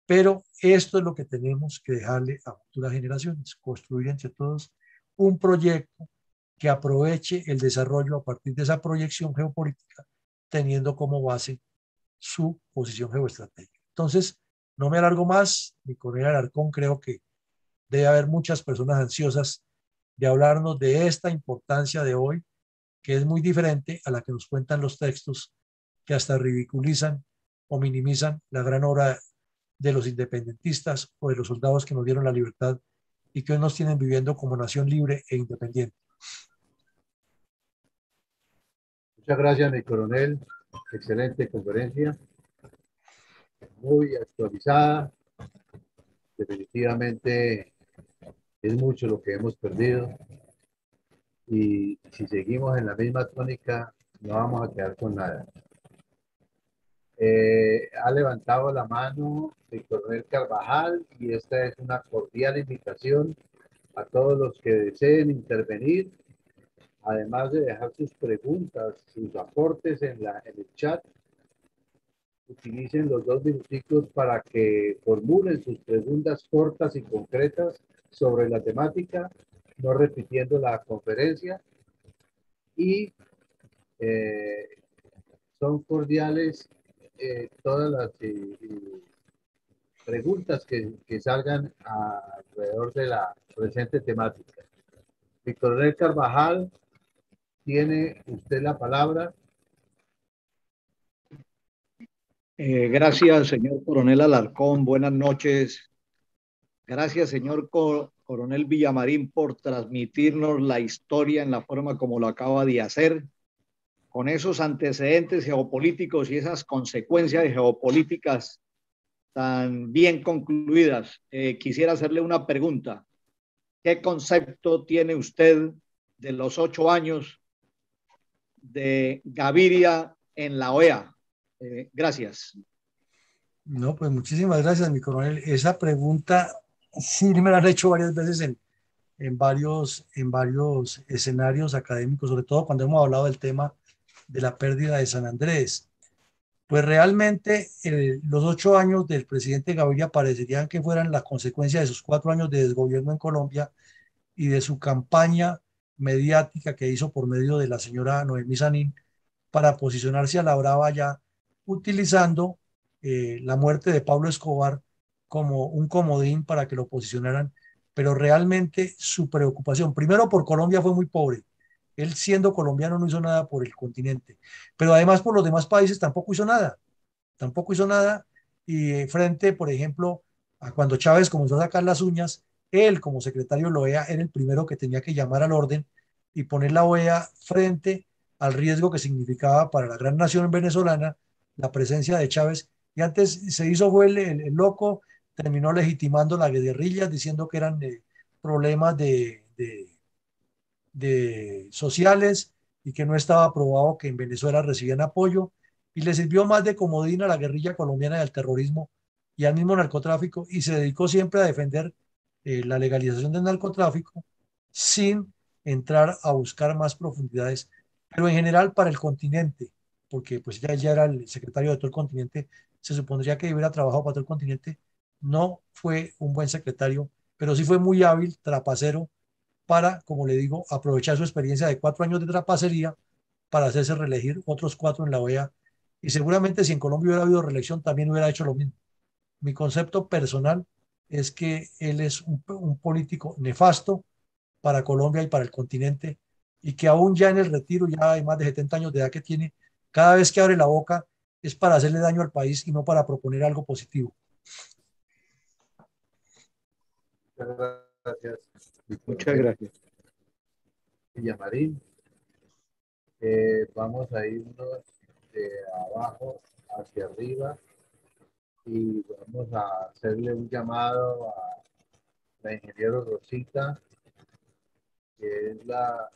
Pero esto es lo que tenemos que dejarle a futuras generaciones, construir entre todos un proyecto que aproveche el desarrollo a partir de esa proyección geopolítica, teniendo como base su posición geoestratégica. Entonces, no me alargo más, mi coronel Alarcón, creo que debe haber muchas personas ansiosas de hablarnos de esta importancia de hoy, que es muy diferente a la que nos cuentan los textos que hasta ridiculizan o minimizan la gran obra de los independentistas o de los soldados que nos dieron la libertad y que hoy nos tienen viviendo como nación libre e independiente. Muchas gracias, mi coronel. Excelente conferencia, muy actualizada. Definitivamente es mucho lo que hemos perdido y si seguimos en la misma tónica no vamos a quedar con nada. Ha levantado la mano el coronel Carvajal y esta es una cordial invitación a todos los que deseen intervenir, además de dejar sus preguntas, sus aportes en el chat. Utilicen los 2 minuticos para que formulen sus preguntas cortas y concretas sobre la temática, no repitiendo la conferencia. Y eh, son cordiales todas las preguntas que salgan alrededor de la presente temática. Mi coronel Carvajal, tiene usted la palabra. Gracias, señor coronel Alarcón. Buenas noches. Gracias, señor coronel Villamarín, por transmitirnos la historia en la forma como lo acaba de hacer, con esos antecedentes geopolíticos y esas consecuencias geopolíticas tan bien concluidas. Quisiera hacerle una pregunta. ¿Qué concepto tiene usted de los 8 años de Gaviria en la OEA? Gracias. No, pues muchísimas gracias, mi coronel. Esa pregunta sí me la han hecho varias veces en varios escenarios académicos, sobre todo cuando hemos hablado del tema de la pérdida de San Andrés. Pues realmente los 8 años del presidente Gaviria parecerían que fueran la consecuencia de sus 4 años de desgobierno en Colombia y de su campaña mediática que hizo por medio de la señora Noemí Sanín para posicionarse a la brava ya, utilizando la muerte de Pablo Escobar como un comodín para que lo posicionaran, pero realmente su preocupación, primero por Colombia fue muy pobre. Él siendo colombiano no hizo nada por el continente, pero además por los demás países tampoco hizo nada y frente, por ejemplo, a cuando Chávez comenzó a sacar las uñas, él como secretario de la OEA era el primero que tenía que llamar al orden y poner la OEA frente al riesgo que significaba para la gran nación venezolana la presencia de Chávez. Y antes se hizo fue el loco, terminó legitimando las guerrillas diciendo que eran problemas de sociales y que no estaba probado que en Venezuela recibían apoyo y le sirvió más de comodín a la guerrilla colombiana y al terrorismo y al mismo narcotráfico y se dedicó siempre a defender la legalización del narcotráfico sin entrar a buscar más profundidades, pero en general para el continente, porque pues ya era el secretario de todo el continente, se supondría que hubiera trabajado para todo el continente, no fue un buen secretario, pero sí fue muy hábil, trapacero, para, como le digo, aprovechar su experiencia de 4 años de trapacería para hacerse reelegir otros 4 en la OEA. Y seguramente si en Colombia hubiera habido reelección, también hubiera hecho lo mismo. Mi concepto personal es que él es un político nefasto para Colombia y para el continente y que aún ya en el retiro, ya hay más de 70 años de edad que tiene, cada vez que abre la boca es para hacerle daño al país y no para proponer algo positivo. Muchas gracias. Muchas gracias. Villamarín. Vamos a irnos de abajo hacia arriba y vamos a hacerle un llamado a la ingeniero Rosita que es la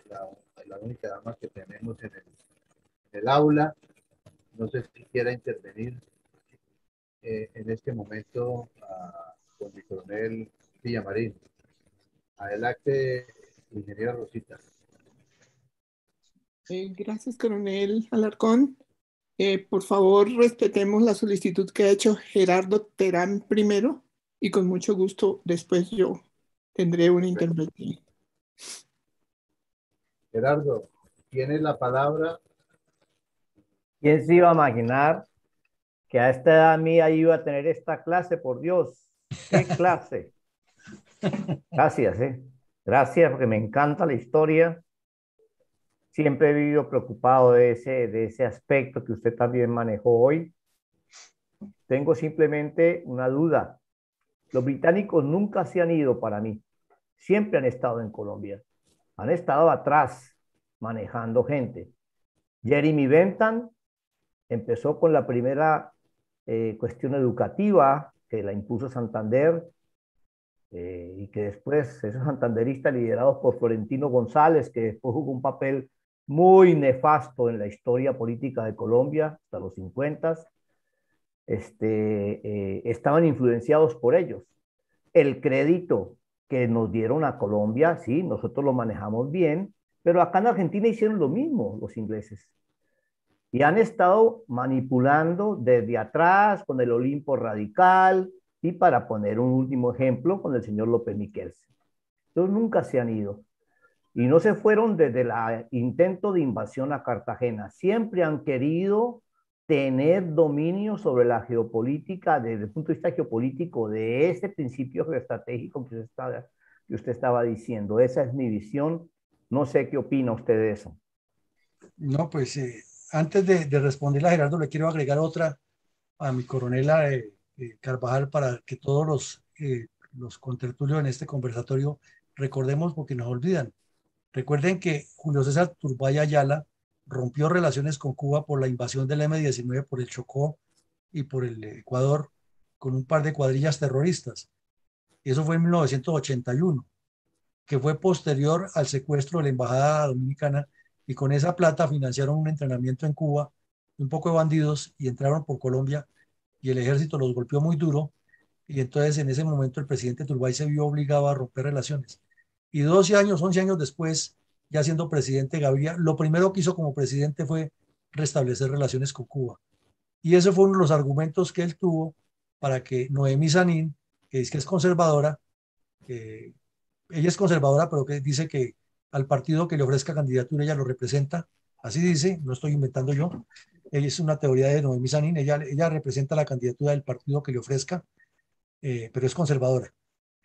única dama que tenemos en el aula. No sé si quiera intervenir en este momento con mi coronel Villamarín. Adelante, ingeniera Rosita. Gracias, coronel Alarcón. Por favor, respetemos la solicitud que ha hecho Gerardo Terán primero y con mucho gusto después yo tendré una intervención. Gerardo, tienes la palabra. ¿Quién se iba a imaginar que a esta edad mía iba a tener esta clase? Por Dios, qué clase. Gracias, gracias, porque me encanta la historia. Siempre he vivido preocupado de ese aspecto que usted también manejó hoy. Tengo simplemente una duda. Los británicos nunca se han ido para mí. Siempre han estado en Colombia. Han estado atrás, manejando gente. Jeremy Bentham empezó con la primera cuestión educativa que la impuso Santander y que después esos santanderistas liderados por Florentino González, que después jugó un papel muy nefasto en la historia política de Colombia hasta los 50, estaban influenciados por ellos. El crédito que nos dieron a Colombia, sí, nosotros lo manejamos bien, pero acá en Argentina hicieron lo mismo los ingleses. Y han estado manipulando desde atrás con el Olimpo Radical y, para poner un último ejemplo, con el señor López Miquelsen. Entonces nunca se han ido. Y no se fueron desde el intento de invasión a Cartagena. Siempre han querido tener dominio sobre la geopolítica desde el punto de vista geopolítico de ese principio geoestratégico que usted estaba diciendo. Esa es mi visión. No sé qué opina usted de eso. No, pues antes de responderle a Gerardo, le quiero agregar otra a mi coronela Carvajal para que todos los contertulios en este conversatorio recordemos, porque nos olvidan. Recuerden que Julio César Turbay Ayala rompió relaciones con Cuba por la invasión del M-19 por el Chocó y por el Ecuador con un par de cuadrillas terroristas. Eso fue en 1981, que fue posterior al secuestro de la embajada dominicana, y con esa plata financiaron un entrenamiento en Cuba, un poco de bandidos, y entraron por Colombia y el ejército los golpeó muy duro, y entonces en ese momento el presidente Turbay se vio obligado a romper relaciones. Y 12 años, 11 años después, ya siendo presidente Gaviria, lo primero que hizo como presidente fue restablecer relaciones con Cuba. Y ese fue uno de los argumentos que él tuvo para que Noemí Sanín, que dice que es conservadora, ella es conservadora, pero que dice que al partido que le ofrezca candidatura ella lo representa, así dice, no estoy inventando yo, ella es una teoría de Noemí Sanín, ella representa la candidatura del partido que le ofrezca, pero es conservadora.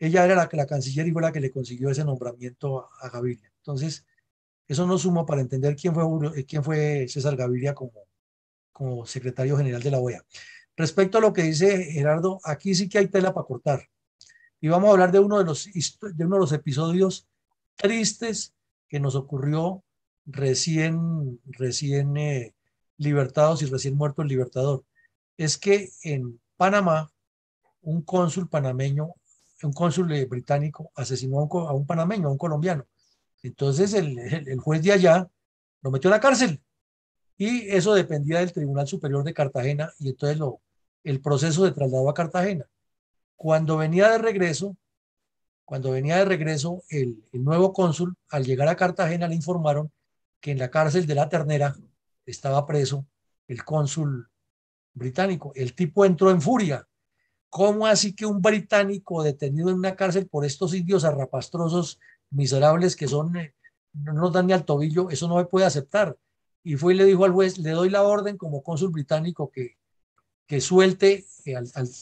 Ella era la canciller y fue la que le consiguió ese nombramiento a Gaviria. Entonces, eso no suma para entender quién fue César Gaviria como secretario general de la OEA. Respecto a lo que dice Gerardo, aquí sí que hay tela para cortar. Y vamos a hablar de uno de los episodios tristes que nos ocurrió recién libertados y recién muerto el Libertador. Es que en Panamá, un cónsul panameño, un cónsul británico asesinó a un panameño, a un colombiano. Entonces el juez de allá lo metió a la cárcel y eso dependía del Tribunal Superior de Cartagena, y entonces el proceso se trasladó a Cartagena. Cuando venía de regreso, el nuevo cónsul, al llegar a Cartagena, le informaron que en la cárcel de La Ternera estaba preso el cónsul británico. El tipo entró en furia. ¿Cómo así que un británico detenido en una cárcel por estos indios arrapastrosos, miserables que son, no nos dan ni al tobillo? Eso no me puede aceptar. Y fue y le dijo al juez, le doy la orden como cónsul británico que suelte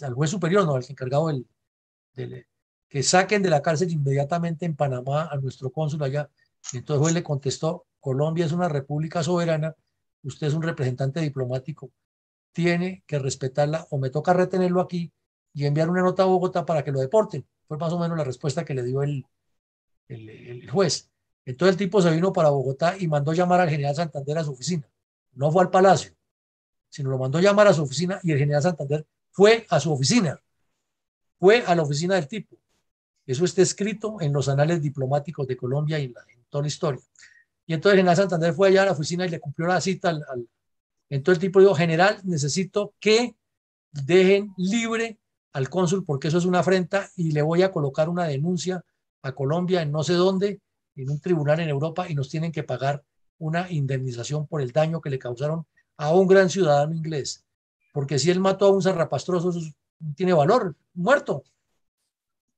al juez superior, no, al encargado que saquen de la cárcel inmediatamente en Panamá a nuestro cónsul allá. Y entonces el juez le contestó, Colombia es una república soberana, usted es un representante diplomático, tiene que respetarla o me toca retenerlo aquí y enviar una nota a Bogotá para que lo deporten. Fue más o menos la respuesta que le dio el juez. Entonces el tipo se vino para Bogotá y mandó llamar al general Santander a su oficina. No fue al palacio, sino lo mandó llamar a su oficina, y el general Santander fue a su oficina, fue a la oficina del tipo. Eso está escrito en los anales diplomáticos de Colombia y toda la historia. Y entonces el general Santander fue allá a la oficina y le cumplió la cita entonces el tipo dijo, general, necesito que dejen libre al cónsul porque eso es una afrenta y le voy a colocar una denuncia a Colombia en no sé dónde, en un tribunal en Europa y nos tienen que pagar una indemnización por el daño que le causaron a un gran ciudadano inglés. Porque si él mató a un zarrapastroso, eso tiene valor, muerto.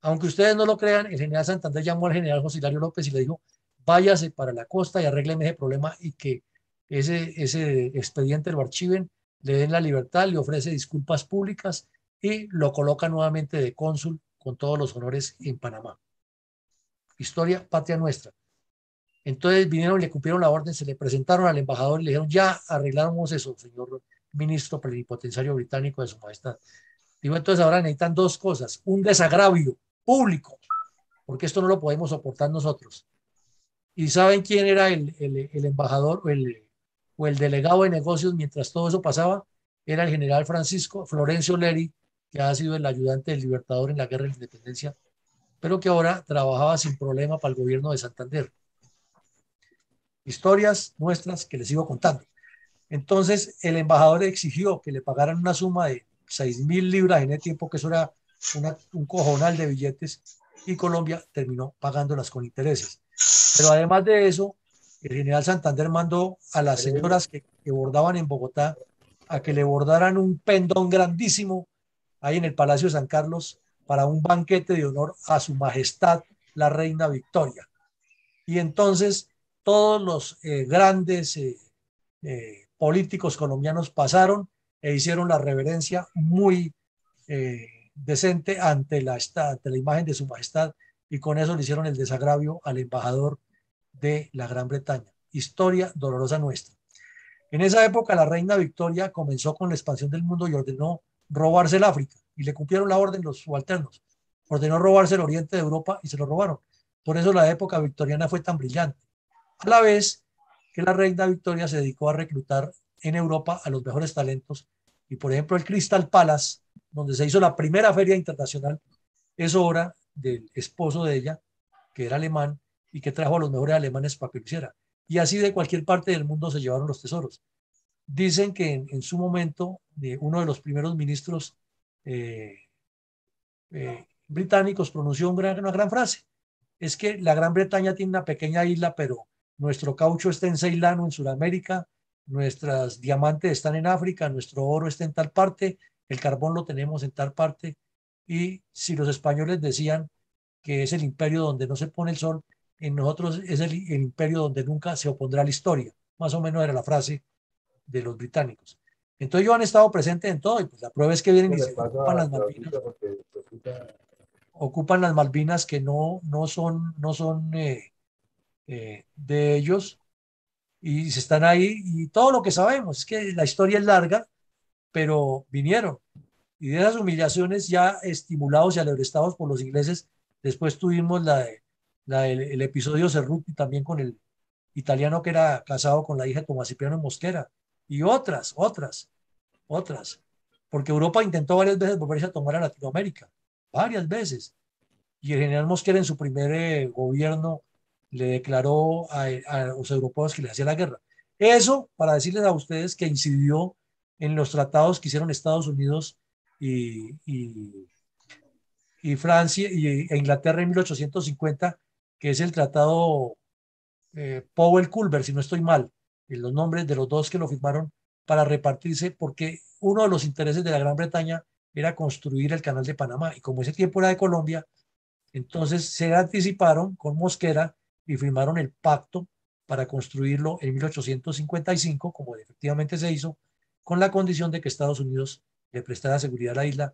Aunque ustedes no lo crean, el general Santander llamó al general José Hilario López y le dijo, váyase para la costa y arrégleme ese problema y que ese expediente lo archiven, le den la libertad, le ofrece disculpas públicas y lo coloca nuevamente de cónsul con todos los honores en Panamá. Historia patria nuestra. Entonces vinieron y le cumplieron la orden, se le presentaron al embajador y le dijeron, ya arreglamos eso, señor ministro plenipotenciario británico de su majestad. Digo, entonces ahora necesitan dos cosas, un desagravio público, porque esto no lo podemos soportar nosotros. ¿Y saben quién era el embajador o el delegado de negocios mientras todo eso pasaba? Era el general Francisco Florencio Leri, que ha sido el ayudante del Libertador en la Guerra de la Independencia, pero que ahora trabajaba sin problema para el gobierno de Santander. Historias nuestras que les sigo contando. Entonces el embajador exigió que le pagaran una suma de 6.000 libras en el tiempo, que eso era un cojonal de billetes, y Colombia terminó pagándolas con intereses. Pero además de eso, el general Santander mandó a las señoras que bordaban en Bogotá a que le bordaran un pendón grandísimo ahí en el Palacio de San Carlos para un banquete de honor a su majestad, la reina Victoria. Y entonces todos los grandes políticos colombianos pasaron e hicieron la reverencia muy decente ante la imagen de su majestad y con eso le hicieron el desagravio al embajador de la Gran Bretaña. Historia dolorosa nuestra. En esa época la reina Victoria comenzó con la expansión del mundo y ordenó robarse el África y le cumplieron la orden los subalternos. Ordenó robarse el oriente de Europa y se lo robaron. Por eso la época victoriana fue tan brillante. A la vez que la reina Victoria se dedicó a reclutar en Europa a los mejores talentos y por ejemplo el Crystal Palace, donde se hizo la primera feria internacional, es obra del esposo de ella, que era alemán y que trajo a los mejores alemanes para que lo hiciera. Y así de cualquier parte del mundo se llevaron los tesoros. Dicen que en su momento uno de los primeros ministros británicos pronunció una gran frase. Es que la Gran Bretaña tiene una pequeña isla, pero nuestro caucho está en Ceilán o en Sudamérica, nuestros diamantes están en África, nuestro oro está en tal parte, el carbón lo tenemos en tal parte. Y si los españoles decían que es el imperio donde no se pone el sol, en nosotros es el imperio donde nunca se opondrá la historia. Más o menos era la frase de los británicos. Entonces ellos han estado presentes en todo y pues la prueba es que vienen y se ocupan las Malvinas. Ocupan las Malvinas que no son de ellos y se están ahí y todo lo que sabemos es que la historia es larga, pero vinieron y de esas humillaciones ya estimulados y alebrestados por los ingleses, después tuvimos el episodio Cerruti también con el italiano que era casado con la hija de Tomás Cipriano Mosquera y otras, porque Europa intentó varias veces volverse a tomar a Latinoamérica, varias veces, y el general Mosquera en su primer gobierno le declaró a los europeos que les hacía la guerra. Eso para decirles a ustedes que incidió en los tratados que hicieron Estados Unidos y Francia e Inglaterra en 1850, que es el tratado Powell-Culver, si no estoy mal, en los nombres de los dos que lo firmaron para repartirse, porque uno de los intereses de la Gran Bretaña era construir el canal de Panamá, y como ese tiempo era de Colombia, entonces se anticiparon con Mosquera y firmaron el pacto para construirlo en 1855, como efectivamente se hizo, con la condición de que Estados Unidos le prestara seguridad a la isla,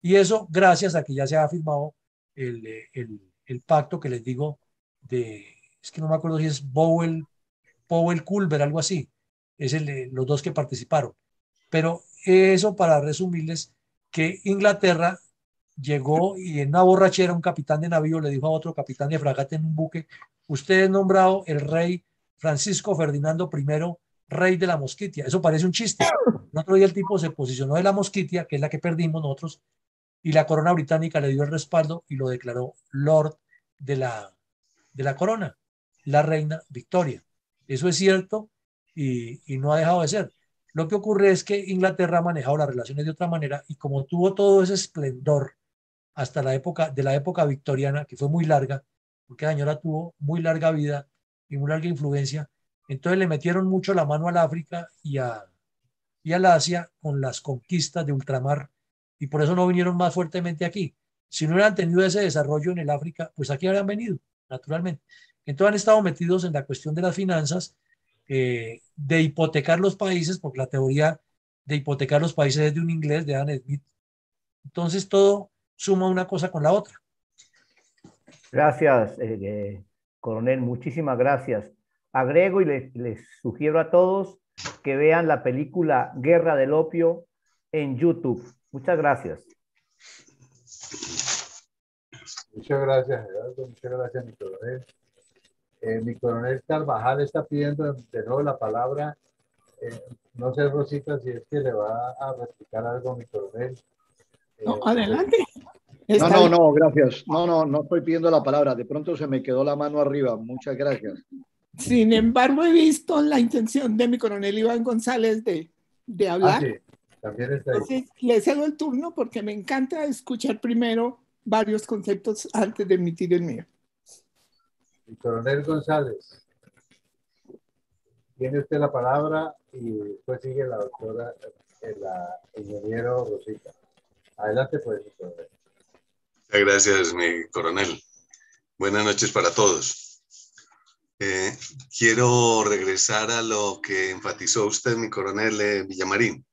y eso gracias a que ya se ha firmado el pacto que les digo es que no me acuerdo si es Powell-Culver, algo así, es los dos que participaron. Pero eso para resumirles que Inglaterra llegó y en una borrachera un capitán de navío le dijo a otro capitán de fragata en un buque, usted es nombrado el rey Francisco Ferdinando I, rey de la Mosquitia. Eso parece un chiste. El otro día el tipo se posicionó de la Mosquitia, que es la que perdimos nosotros, y la corona británica le dio el respaldo y lo declaró Lord de la corona. la reina Victoria. Eso es cierto y no ha dejado de ser. Lo que ocurre es que Inglaterra ha manejado las relaciones de otra manera y como tuvo todo ese esplendor hasta la época victoriana, que fue muy larga, porque la señora tuvo muy larga vida y muy larga influencia, entonces le metieron mucho la mano al África y al Asia con las conquistas de ultramar y por eso no vinieron más fuertemente aquí. Si no hubieran tenido ese desarrollo en el África, pues aquí habrían venido, naturalmente. Entonces han estado metidos en la cuestión de las finanzas, de hipotecar los países, porque la teoría de hipotecar los países es de un inglés, de Adam Smith. Entonces todo suma una cosa con la otra. Gracias, coronel, muchísimas gracias. Agrego y les sugiero a todos que vean la película Guerra del Opio en YouTube. Muchas gracias. Muchas gracias, Gerardo. Muchas gracias, mi coronel. Mi coronel Carvajal está pidiendo de nuevo la palabra. No sé, Rosita, si es que le va a replicar algo a mi coronel. No, adelante. No, gracias. No estoy pidiendo la palabra. De pronto se me quedó la mano arriba. Muchas gracias. Sin embargo, he visto la intención de mi coronel Iván González de hablar. Sí, también está ahí. Entonces, le cedo el turno porque me encanta escuchar primero varios conceptos antes de emitir el mío. Mi coronel González, tiene usted la palabra y después sigue la doctora, la ingeniero Rosita. Adelante, pues, mi coronel. Muchas gracias, mi coronel. Buenas noches para todos. Quiero regresar a lo que enfatizó usted, mi coronel Villamarín,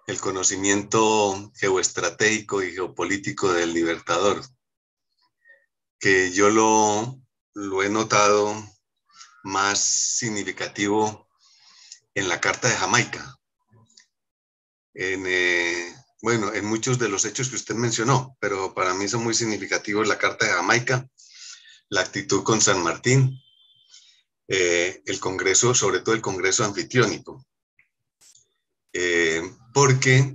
el conocimiento geoestratégico y geopolítico del Libertador, que yo lo he notado más significativo en la Carta de Jamaica, en muchos de los hechos que usted mencionó, pero para mí son muy significativos la Carta de Jamaica, la actitud con San Martín, el Congreso, sobre todo el Congreso anfitriónico, porque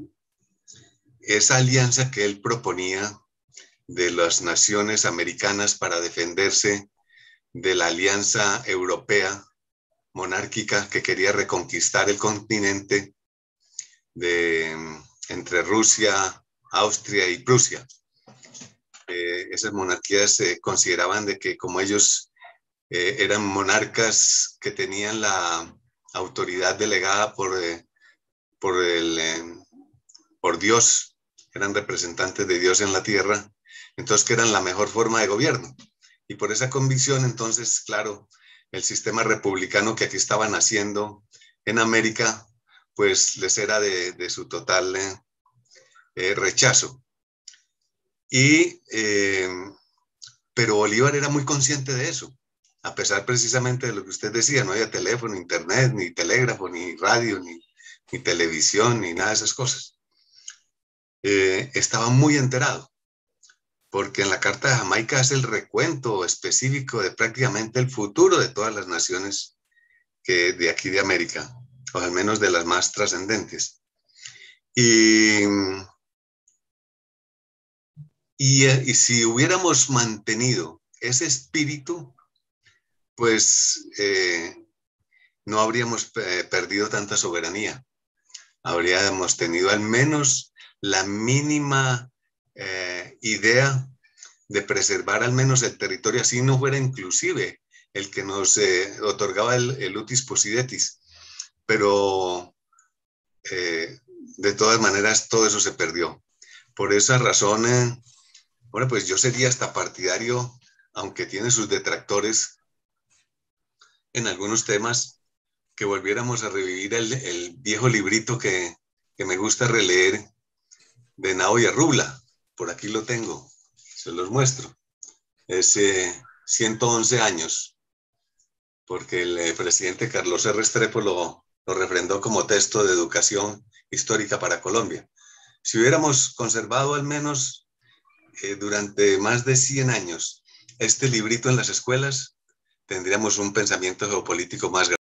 esa alianza que él proponía de las naciones americanas para defenderse de la alianza europea monárquica que quería reconquistar el continente entre Rusia, Austria y Prusia. Esas monarquías se consideraban de que como ellos eran monarcas que tenían la autoridad delegada por Dios, eran representantes de Dios en la tierra, entonces que eran la mejor forma de gobierno. Y por esa convicción, entonces, claro, el sistema republicano que aquí estaban haciendo en América, pues les era de su total rechazo. Pero Bolívar era muy consciente de eso, a pesar precisamente de lo que usted decía, no había teléfono, internet, ni telégrafo, ni radio, ni televisión, ni nada de esas cosas. Estaba muy enterado, porque en la Carta de Jamaica es el recuento específico de prácticamente el futuro de todas las naciones de aquí de América, o al menos de las más trascendentes. Y si hubiéramos mantenido ese espíritu, pues no habríamos perdido tanta soberanía. Habríamos tenido al menos la mínima idea de preservar al menos el territorio, así no fuera inclusive el que nos otorgaba el utis possidetis. Pero de todas maneras todo eso se perdió. Por esa razón, bueno, pues yo sería hasta partidario, aunque tiene sus detractores en algunos temas, que volviéramos a revivir el viejo librito que me gusta releer de Nao y Arrubla. Por aquí lo tengo, se los muestro. Es 111 años, porque el presidente Carlos R. Restrepo lo refrendó como texto de educación histórica para Colombia. Si hubiéramos conservado al menos durante más de 100 años este librito en las escuelas, tendríamos un pensamiento geopolítico más grande.